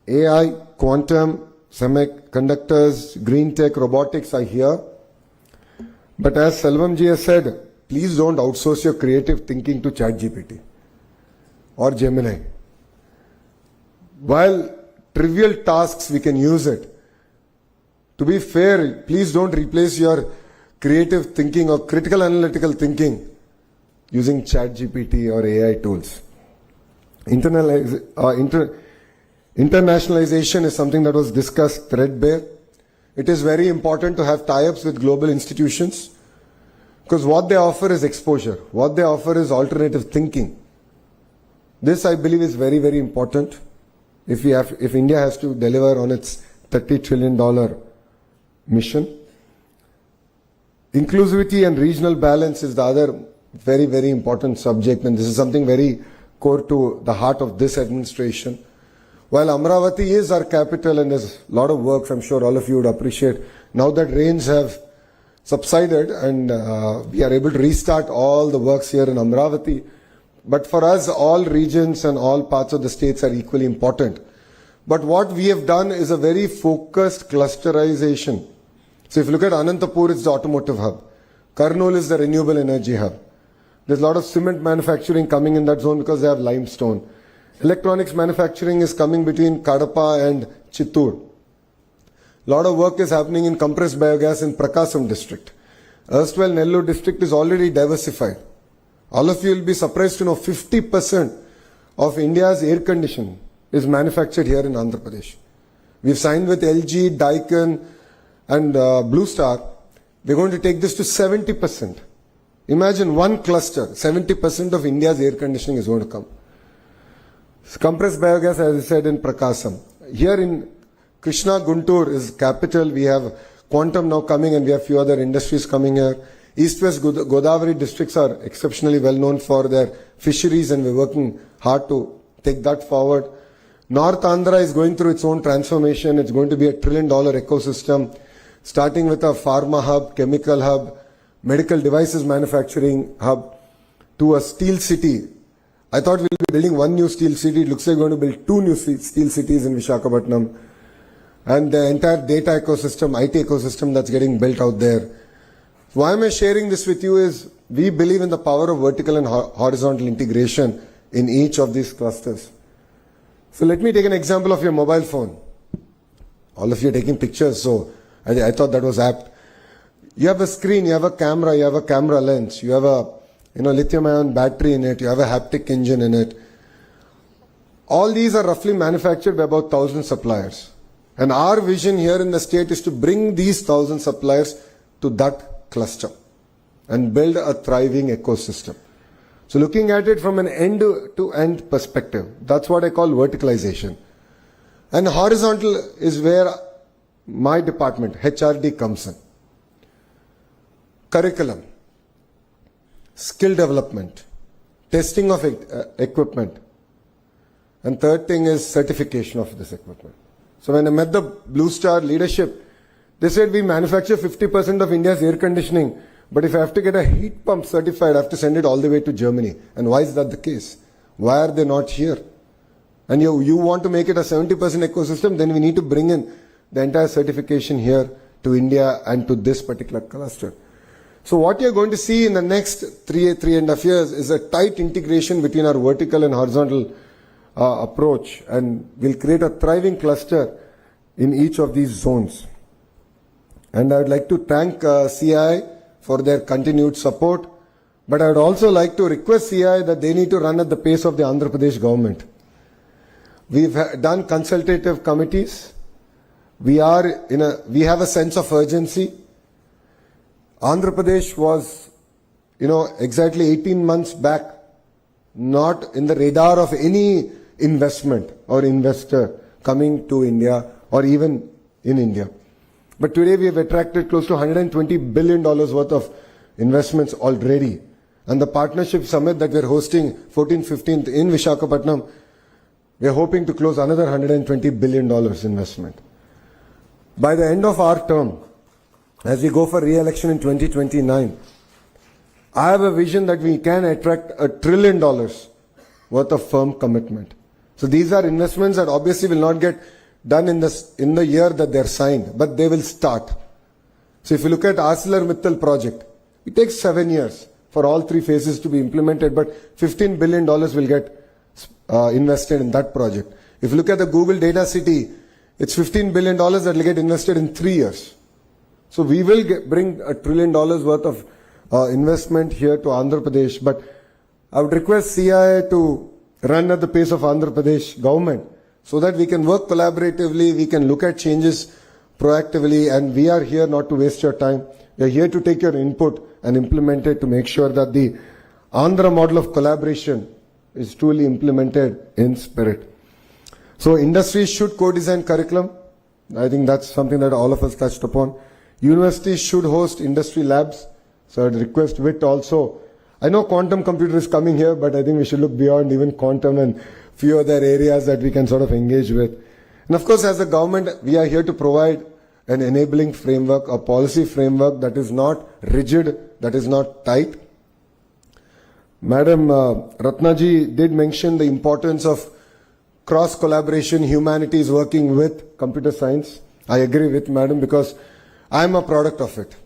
AI, quantum, semiconductors, green tech, robotics are here. But as Selvam ji has said, please don't outsource your creative thinking to ChatGPT or Gemini. While trivial tasks, we can use it. To be fair, please don't replace your creative thinking or critical analytical thinking using ChatGPT or AI tools. Internationalization is something that was discussed threadbare. It is very important to have tie-ups with global institutions because what they offer is exposure. What they offer is alternative thinking. This, I believe, is very, very important if India has to deliver on its $30 trillion mission. Inclusivity and regional balance is the other very, very important subject, and this is something very core to the heart of this administration. While Amravati is our capital and there's a lot of work, I'm sure all of you would appreciate, now that rains have subsided and we are able to restart all the works here in Amravati. But for us, all regions and all parts of the states are equally important. But what we have done is a very focused clusterization. So if you look at Anantapur, it's the automotive hub. Kurnool is the renewable energy hub. There's a lot of cement manufacturing coming in that zone because they have limestone. Electronics manufacturing is coming between Kadapa and Chittoor. A lot of work is happening in compressed biogas in Prakasam district. Erstwhile Nellore district is already diversified. All of you will be surprised to know 50% of India's air conditioning is manufactured here in Andhra Pradesh. We've signed with LG, Daikin and Blue Star. We're going to take this to 70%. Imagine one cluster, 70% of India's air conditioning is going to come. Compressed biogas, as I said, in Prakasam. Here in Krishna Guntur is capital. We have quantum now coming, and we have few other industries coming here. East-West Godavari districts are exceptionally well known for their fisheries, and we're working hard to take that forward. North Andhra is going through its own transformation. It's going to be $1 trillion ecosystem, starting with a pharma hub, chemical hub, medical devices manufacturing hub, to a steel city. I thought we'll be building one new steel city. It looks like we're going to build two new steel cities in Visakhapatnam. And the entire data ecosystem, IT ecosystem that's getting built out there. Why am I sharing this with you is we believe in the power of vertical and horizontal integration in each of these clusters. So let me take an example of your mobile phone. All of you are taking pictures, so I thought that was apt. You have a screen, you have a camera lens, you have a lithium-ion battery in it, you have a haptic engine in it. All these are roughly manufactured by about 1,000 suppliers. And our vision here in the state is to bring these 1,000 suppliers to that cluster and build a thriving ecosystem. So looking at it from an end-to-end perspective, that's what I call verticalization. And horizontal is where my department, HRD, comes in. Curriculum, skill development, testing of equipment, and third thing is certification of this equipment. So when I met the Blue Star leadership, they said we manufacture 50% of India's air conditioning, but if I have to get a heat pump certified, I have to send it all the way to Germany. And why is that the case? Why are they not here? And you want to make it a 70% ecosystem, then we need to bring in the entire certification here to India and to this particular cluster. So what you're going to see in the next 3.5 years is a tight integration between our vertical and horizontal approach, and we'll create a thriving cluster in each of these zones. And I would like to thank CI for their continued support, but I would also like to request CI that they need to run at the pace of the Andhra Pradesh government. We've done consultative committees. We have a sense of urgency. Andhra Pradesh was, exactly 18 months back, not in the radar of any investment or investor coming to India or even in India. But today we have attracted close to $120 billion worth of investments already. And the partnership summit that we're hosting 14th, 15th in Visakhapatnam, we're hoping to close another $120 billion investment. By the end of our term, as we go for re-election in 2029, I have a vision that we can attract $1 trillion worth of firm commitment. So these are investments that obviously will not get done in the year that they're signed, but they will start. So if you look at ArcelorMittal project, it takes 7 years for all 3 phases to be implemented, but $15 billion will get invested in that project. If you look at the Google Data City, it's $15 billion that will get invested in 3 years. So we will bring $1 trillion worth of investment here to Andhra Pradesh, but I would request CI to run at the pace of Andhra Pradesh government so that we can work collaboratively, we can look at changes proactively, and we are here not to waste your time. We are here to take your input and implement it to make sure that the Andhra model of collaboration is truly implemented in spirit. So industries should co-design curriculum. I think that's something that all of us touched upon. Universities should host industry labs. So I'd request WIT also. I know quantum computer is coming here, but I think we should look beyond even quantum and few other areas that we can sort of engage with. And of course, as a government, we are here to provide an enabling framework, a policy framework that is not rigid, that is not tight. Madam Ratnaji did mention the importance of cross-collaboration, humanities working with computer science. I agree with Madam because I am a product of it.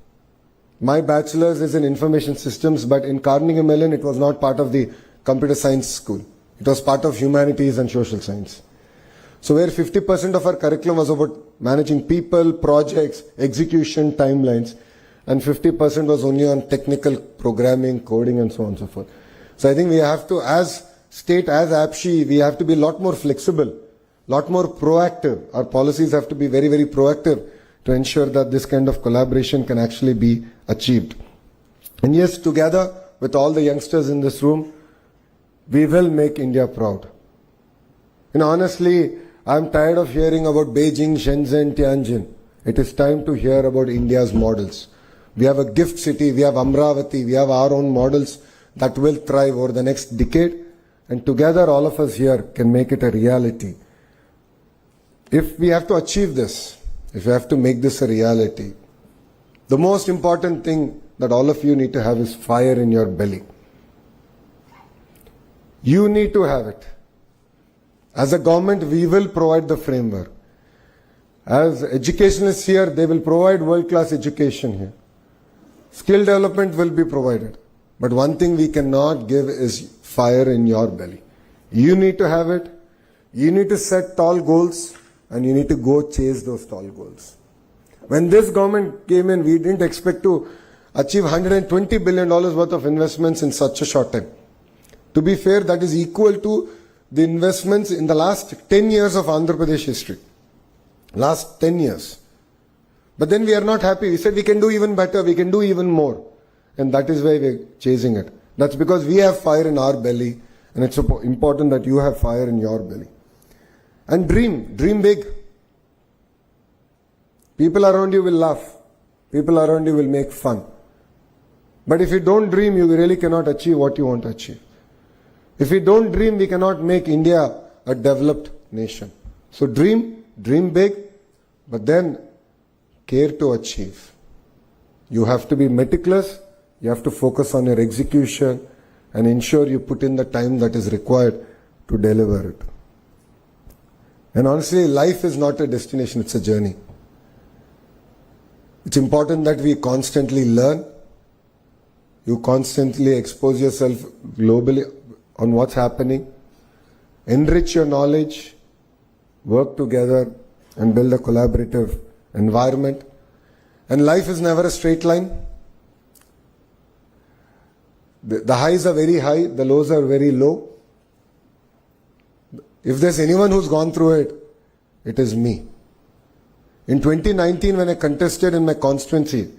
My bachelor's is in information systems, but in Carnegie Mellon, it was not part of the computer science school. It was part of humanities and social science. So where 50% of our curriculum was about managing people, projects, execution, timelines, and 50% was only on technical programming, coding, and so on and so forth. So I think we have to, as state, as APSHI, we have to be a lot more flexible, lot more proactive. Our policies have to be very, very proactive to ensure that this kind of collaboration can actually be achieved. And yes, together with all the youngsters in this room, we will make India proud. Honestly, I'm tired of hearing about Beijing, Shenzhen, Tianjin. It is time to hear about India's models. We have a gift city, we have Amravati, we have our own models that will thrive over the next decade, and together all of us here can make it a reality. If we have to achieve this, if we have to make this a reality, the most important thing that all of you need to have is fire in your belly. You need to have it. As a government, we will provide the framework. As educationalists here, they will provide world-class education here. Skill development will be provided. But one thing we cannot give is fire in your belly. You need to have it. You need to set tall goals, and you need to go chase those tall goals. When this government came in, we didn't expect to achieve $120 billion worth of investments in such a short time. To be fair, that is equal to the investments in the last 10 years of Andhra Pradesh history. Last 10 years. But then we are not happy. We said we can do even better, we can do even more. And that is why we're chasing it. That's because we have fire in our belly, and it's important that you have fire in your belly. And dream big. People around you will laugh. People around you will make fun. But if you don't dream, you really cannot achieve what you want to achieve. If we don't dream, we cannot make India a developed nation. So dream big, but then care to achieve. You have to be meticulous, you have to focus on your execution, and ensure you put in the time that is required to deliver it. And honestly, life is not a destination, it's a journey. It's important that we constantly learn. You constantly expose yourself globally on what's happening. Enrich your knowledge, work together, and build a collaborative environment. And life is never a straight line. The highs are very high, the lows are very low. If there's anyone who's gone through it, it is me. In 2019, when I contested in my constituency,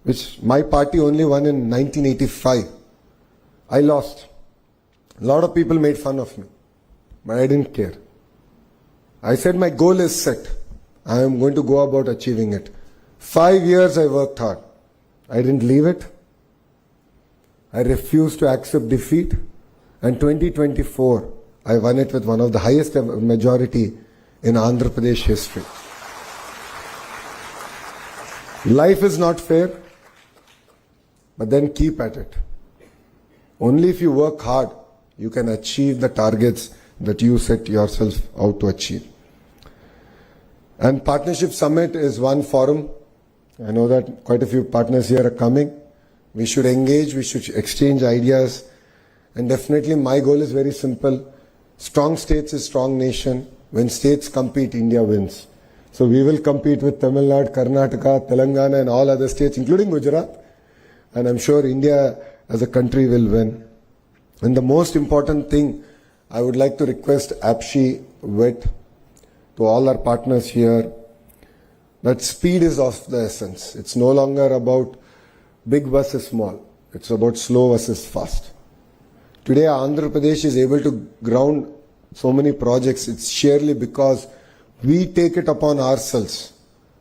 which my party only won in 1985, I lost. A lot of people made fun of me, but I didn't care. I said my goal is set. I am going to go about achieving it. 5 years I worked hard. I didn't leave it. I refused to accept defeat. And 2024, I won it with one of the highest majority in Andhra Pradesh history. Life is not fair, but then keep at it. Only if you work hard, you can achieve the targets that you set yourself out to achieve. And Partnership Summit is one forum. I know that quite a few partners here are coming. We should engage, we should exchange ideas. And definitely my goal is very simple. Strong states is strong nation. When states compete, India wins. So we will compete with Tamil Nadu, Karnataka, Telangana and all other states, including Gujarat. And I'm sure India as a country will win. And the most important thing, I would like to request APSHI, WIT, to all our partners here, that speed is of the essence. It's no longer about big versus small. It's about slow versus fast. Today, Andhra Pradesh is able to ground so many projects. It's sheerly because we take it upon ourselves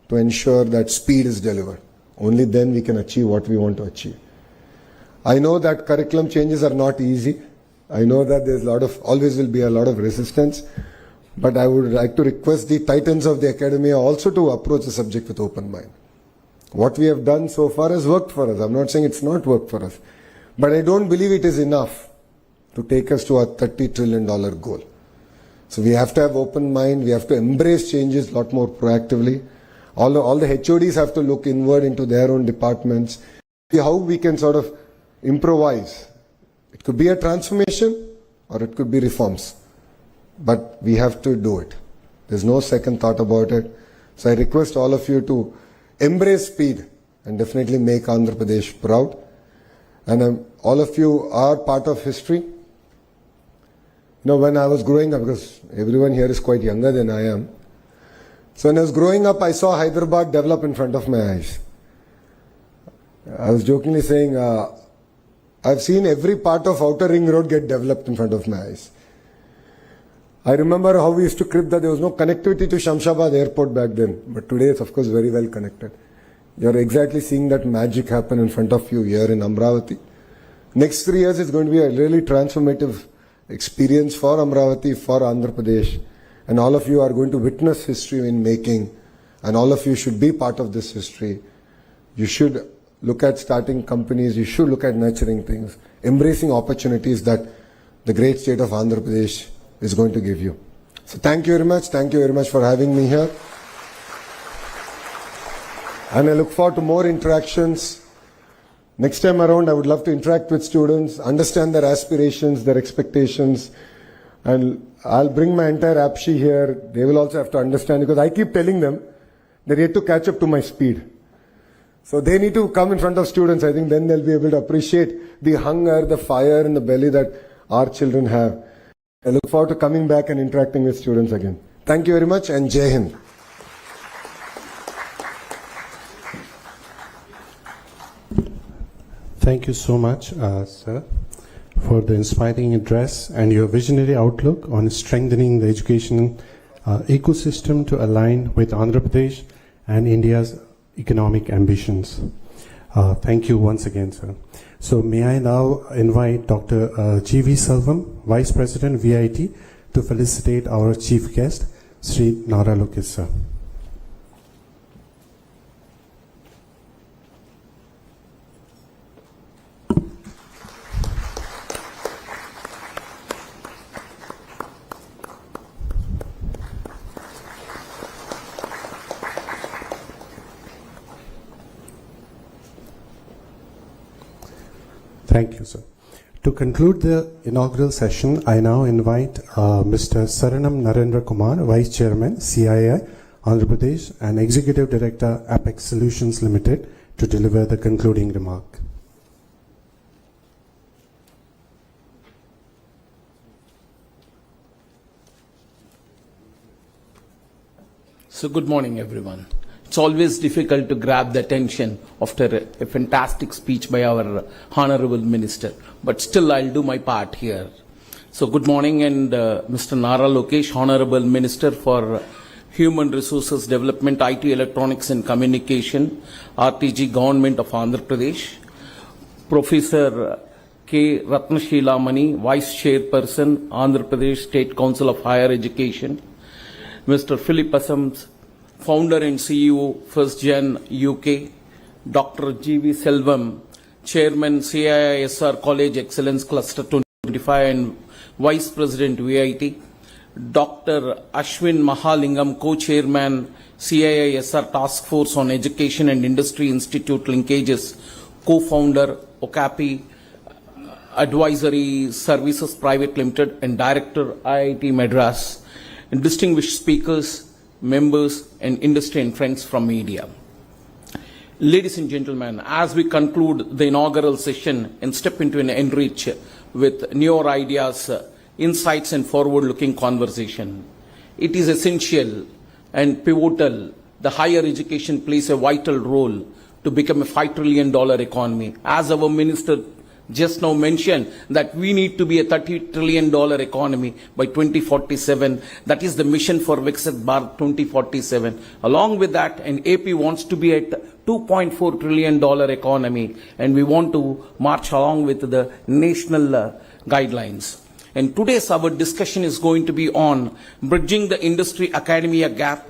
to ensure that speed is delivered. Only then we can achieve what we want to achieve. I know that curriculum changes are not easy. I know that there's always will be a lot of resistance. But I would like to request the titans of the academia also to approach the subject with open mind. What we have done so far has worked for us. I'm not saying it's not worked for us. But I don't believe it is enough to take us to our $30 trillion goal. So we have to have open mind. We have to embrace changes a lot more proactively. All the HODs have to look inward into their own departments. See how we can sort of improvise. It could be a transformation or it could be reforms. But we have to do it. There's no second thought about it. So I request all of you to embrace speed and definitely make Andhra Pradesh proud. And all of you are part of history. You know, when I was growing up, because everyone here is quite younger than I am. So when I was growing up, I saw Hyderabad develop in front of my eyes. I was jokingly saying, I've seen every part of Outer Ring Road get developed in front of my eyes. I remember how we used to crib that there was no connectivity to Shamshabad airport back then, but today it's of course very well connected. You're exactly seeing that magic happen in front of you here in Amravati. Next 3 years is going to be a really transformative experience for Amravati, for Andhra Pradesh, and all of you are going to witness history in making, and all of you should be part of this history. You should look at starting companies, you should look at nurturing things, embracing opportunities that the great state of Andhra Pradesh is going to give you. So thank you very much for having me here. And I look forward to more interactions. Next time around, I would love to interact with students, understand their aspirations, their expectations, and I'll bring my entire APSHI here. They will also have to understand, because I keep telling them they're yet to catch up to my speed. So they need to come in front of students. I think then they'll be able to appreciate the hunger, the fire in the belly that our children have. I look forward to coming back and interacting with students again. Thank you very much, and Jai Hind. Thank you so much, sir, for the inspiring address and your visionary outlook on strengthening the education ecosystem to align with Andhra Pradesh and India's economic ambitions. Thank you once again, sir. So may I now invite Dr. G.V. Selvam, Vice President VIT, to felicitate our chief guest, Sri Nara Lokesh, sir. Thank you, sir. To conclude the inaugural session, I now invite Mr. Saranam Narendra Kumar, Vice Chairman, CII, Andhra Pradesh, and Executive Director, Apex Solutions Limited, to deliver the concluding remark. So good morning, everyone. It's always difficult to grab the attention after a fantastic speech by our Honorable Minister, but still I'll do my part here. So good morning, and Mr. Nara Lokesh, Honorable Minister for Human Resources Development, IT, Electronics and Communication, RTG, Government of Andhra Pradesh. Professor K. Ratnashilamani, Vice Chairperson, Andhra Pradesh State Council of Higher Education. Mr. Philip Assams, Founder and CEO, First Gen UK. Dr. G.V. Selvam, Chairman, CIISR College Excellence Cluster 25 and Vice President VIT. Dr. Ashwin Mahalingam, Co-Chairman, CIISR Task Force on Education and Industry Institute Linkages, Co-Founder, Okapi Advisory Services Private Limited, and Director, IIT Madras. And distinguished speakers, members, and industry and friends from media. Ladies and gentlemen, as we conclude the inaugural session and step into an enrich with newer ideas, insights, and forward-looking conversation, it is essential and pivotal. The higher education plays a vital role to become a $5 trillion economy. As our minister just now mentioned, that we need to be a $30 trillion economy by 2047. That is the mission for Viksit Bharat 2047. Along with that, and AP wants to be at $2.4 trillion economy, and we want to march along with the national guidelines. And today's our discussion is going to be on bridging the industry-academia gap,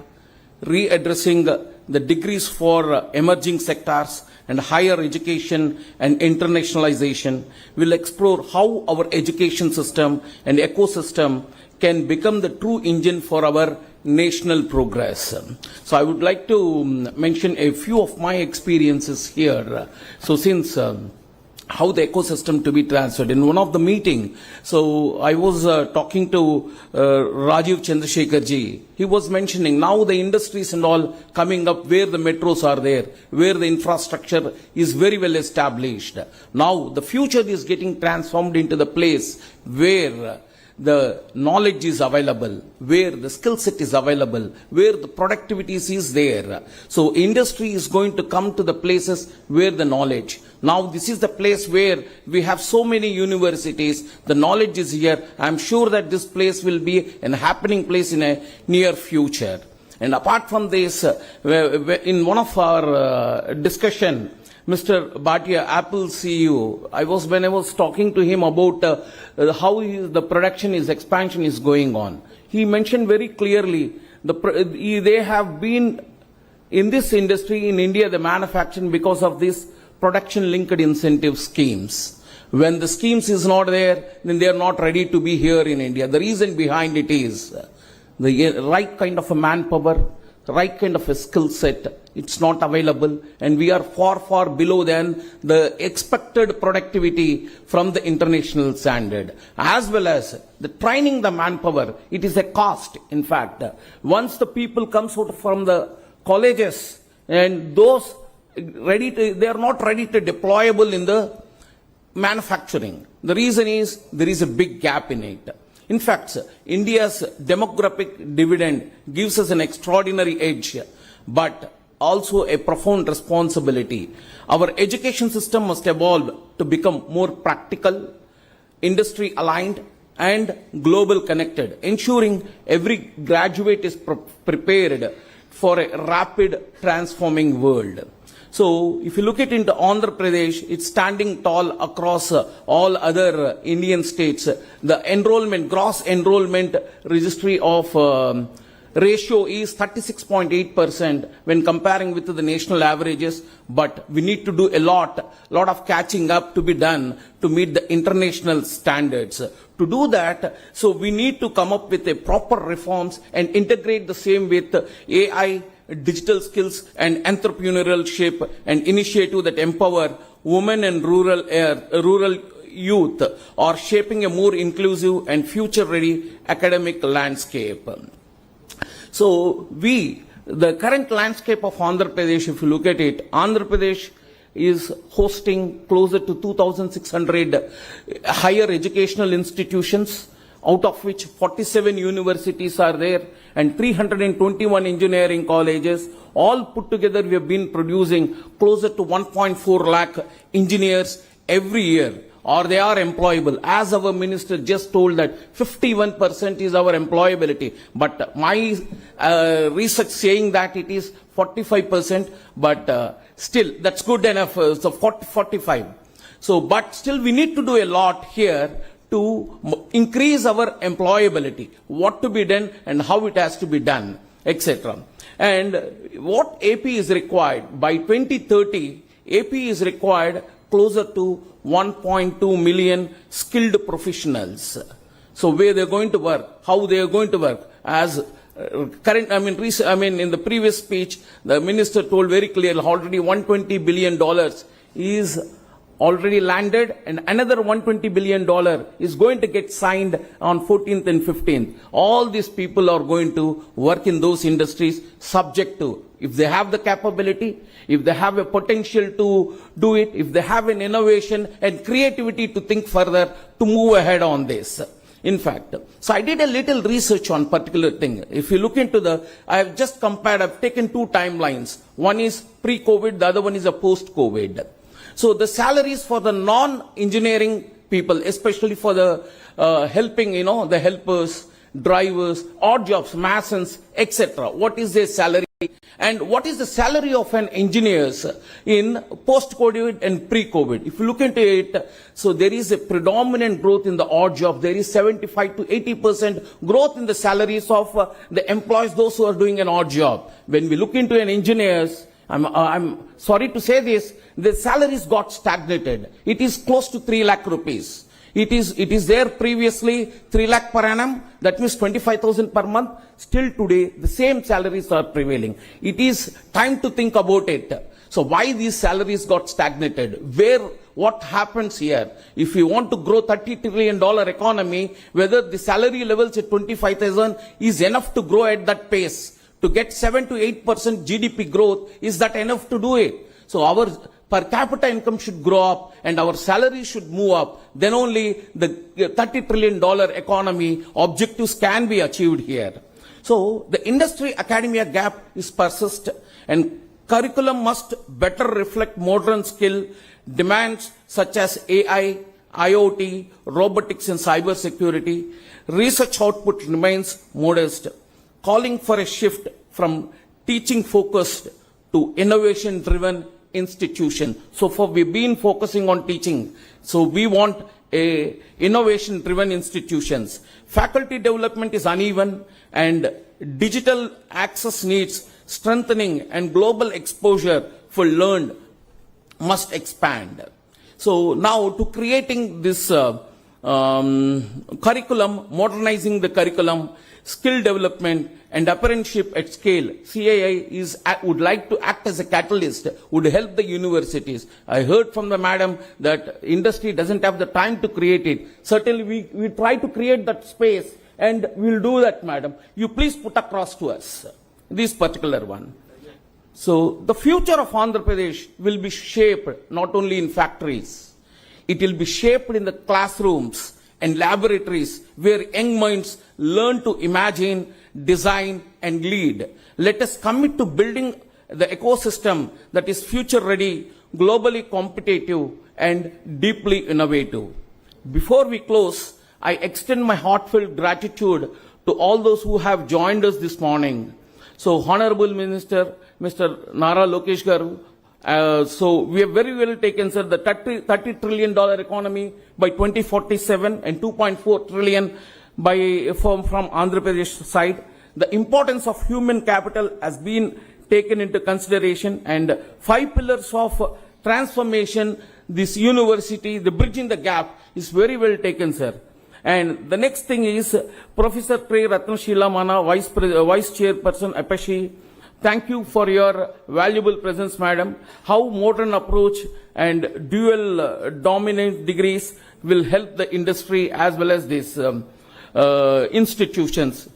readdressing the degrees for emerging sectors, and higher education and internationalization. Will explore how our education system and ecosystem can become the true engine for our national progress. So I would like to mention a few of my experiences here. So since how the ecosystem to be transferred. In one of the meeting, so I was talking to Rajiv Chandrasekhar ji. He was mentioning now the industries and all coming up where the metros are there, where the infrastructure is very well established. Now the future is getting transformed into the place where the knowledge is available, where the skill set is available, where the productivity is there. So industry is going to come to the places where the knowledge. Now this is the place where we have so many universities, the knowledge is here. I'm sure that this place will be a happening place in a near future. And apart from this, in one of our discussion, Mr. Bhatia, Apple CEO, when I was talking to him about how the production expansion is going on, he mentioned very clearly they have been in this industry in India, the manufacturing, because of these production-linked incentive schemes. When the schemes is not there, then they are not ready to be here in India. The reason behind it is the right kind of a manpower, the right kind of a skill set, it's not available, and we are far, far below than the expected productivity from the international standard. As well as the training the manpower, it is a cost, in fact. Once the people comes out from the colleges, and those they are not ready to deployable in the manufacturing. The reason is there is a big gap in it. In fact, India's demographic dividend gives us an extraordinary edge, but also a profound responsibility. Our education system must evolve to become more practical, industry aligned, and global connected, ensuring every graduate is prepared for a rapid transforming world. So, if you look at into Andhra Pradesh, it's standing tall across all other Indian states. The gross enrollment registry of ratio is 36.8% when comparing with the national averages, but we need to do a lot of catching up to be done to meet the international standards. To do that, so we need to come up with a proper reforms and integrate the same with AI, digital skills and entrepreneurship and initiative that empower women and rural youth are shaping a more inclusive and future-ready academic landscape. So the current landscape of Andhra Pradesh, if you look at it, Andhra Pradesh is hosting closer to 2,600 higher educational institutions, out of which 47 universities are there and 321 engineering colleges. All put together, we have been producing closer to 1.4 lakh engineers every year, or they are employable. As our minister just told that 51% is our employability, but my research saying that it is 45%, but still that's good enough, so 45. So, but still we need to do a lot here to increase our employability, what to be done and how it has to be done, etc. And what AP is required, by 2030, AP is required closer to 1.2 million skilled professionals. So where they're going to work, how they are going to work. As in the previous speech, the minister told very clearly already $120 billion is already landed, and another $120 billion is going to get signed on 14th and 15th. All these people are going to work in those industries, subject to, if they have the capability, if they have a potential to do it, if they have an innovation and creativity to think further, to move ahead on this. In fact, so I did a little research on particular thing. If you look into I have just compared, I've taken two timelines. One is pre-COVID, the other one is a post-COVID. So the salaries for the non-engineering people, especially for the helping, the helpers, drivers, odd jobs, masons, etc. What is their salary? And what is the salary of an engineer in post-COVID and pre-COVID? If you look into it, so there is a predominant growth in the odd job. There is 75 to 80% growth in the salaries of the employees, those who are doing an odd job. When we look into an engineers, I'm sorry to say this, the salaries got stagnated. It is close to 3 lakh rupees. It is there previously 3 lakh per annum, that means 25,000 per month. Still today, the same salaries are prevailing. It is time to think about it. So why these salaries got stagnated? What happens here? If you want to grow $30 trillion economy, whether the salary levels at 25,000 is enough to grow at that pace. To get 7 to 8% GDP growth, is that enough to do it? So our per capita income should grow up and our salary should move up. Then only the $30 trillion economy objectives can be achieved here. So the industry-academia gap is persist, and curriculum must better reflect modern skill demands such as AI, IoT, robotics and cyber security, research output remains modest, calling for a shift from teaching focused to innovation driven institution. So far we've been focusing on teaching. So we want a innovation driven institutions. Faculty development is uneven and digital access needs strengthening and global exposure for learned must expand. So now to creating this curriculum, modernizing the curriculum, skill development and apprenticeship at scale, CII would like to act as a catalyst, would help the universities. I heard from the madam that industry doesn't have the time to create it. Certainly we try to create that space and we'll do that, madam. You please put across to us this particular one. So the future of Andhra Pradesh will be shaped not only in factories, it will be shaped in the classrooms and laboratories where young minds learn to imagine, design and lead. Let us commit to building the ecosystem that is future ready, globally competitive and deeply innovative. Before we close, I extend my heartfelt gratitude to all those who have joined us this morning. So Honorable Minister, Mr. Nara Lokesh Garu, so we have very well taken, sir, the $30 trillion economy by 2047 and 2.4 trillion from Andhra Pradesh side. The importance of human capital has been taken into consideration and 5 pillars of transformation, this university, the bridging the gap is very well taken, sir. And the next thing is Professor Pre Ratnashila Mana, Vice Chairperson, Apashi. Thank you for your valuable presence, madam. How modern approach and dual dominant degrees will help the industry as well as these institutions.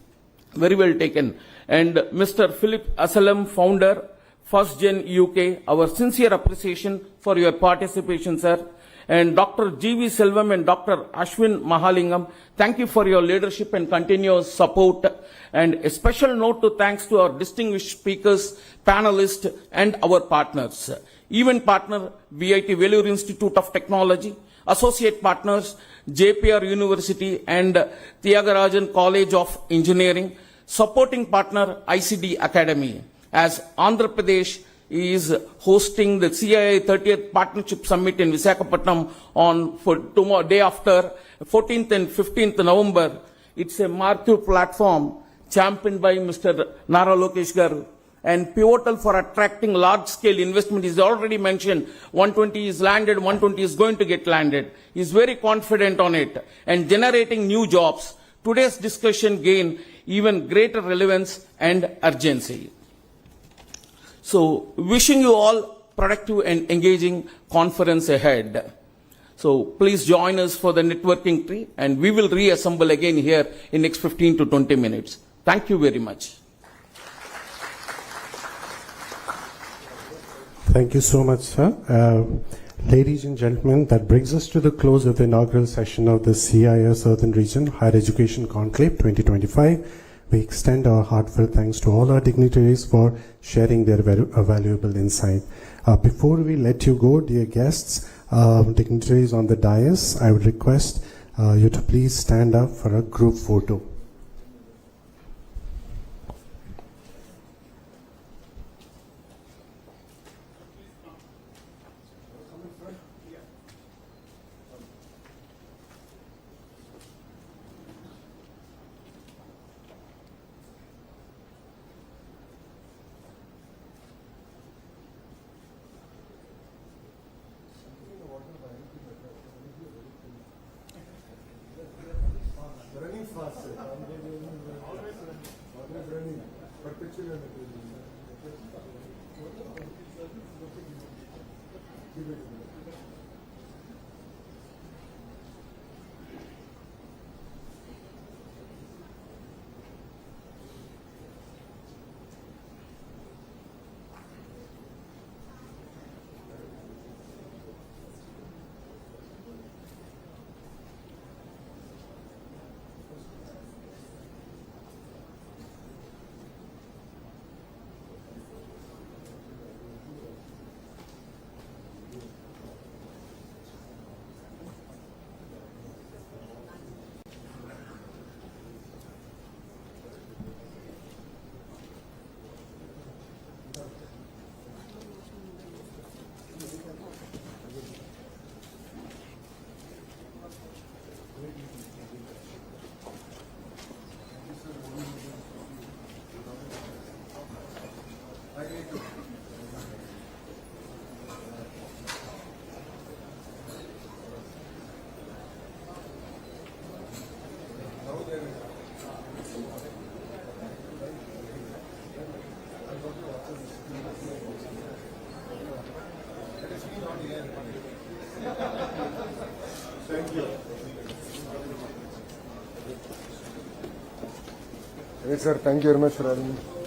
Very well taken. And Mr. Philip Asalam, founder, First Gen UK, our sincere appreciation for your participation, sir. And Dr. G.V. Selvam and Dr. Ashwin Mahalingam, thank you for your leadership and continuous support. And a special note to thanks to our distinguished speakers, panelists, and our partners. Event partner, VIT Vellore Institute of Technology. Associate partners, JPR University and Thiagarajan College of Engineering. Supporting partner, ICD Academy. As Andhra Pradesh is hosting the CII 30th Partnership Summit in Visakhapatnam for tomorrow, day after, 14th and 15th November. It's a marquee platform championed by Mr. Nara Lokesh Garu and pivotal for attracting large-scale investment. Is already mentioned, 120 is landed, 120 is going to get landed. He's very confident on it and generating new jobs. Today's discussion gain even greater relevance and urgency. So, wishing you all productive and engaging conference ahead. So, please join us for the networking tree and we will reassemble again here in next 15 to 20 minutes. Thank you very much. Thank you so much, sir. Ladies and gentlemen, that brings us to the close of the inaugural session of the CII Southern Region Higher Education Conclave 2025. We extend our heartfelt thanks to all our dignitaries for sharing their valuable insight. Before we let you go, dear guests, dignitaries on the dais, I would request you to please stand up for a group photo. Running fast. Yes, sir. Thank you very much for having me.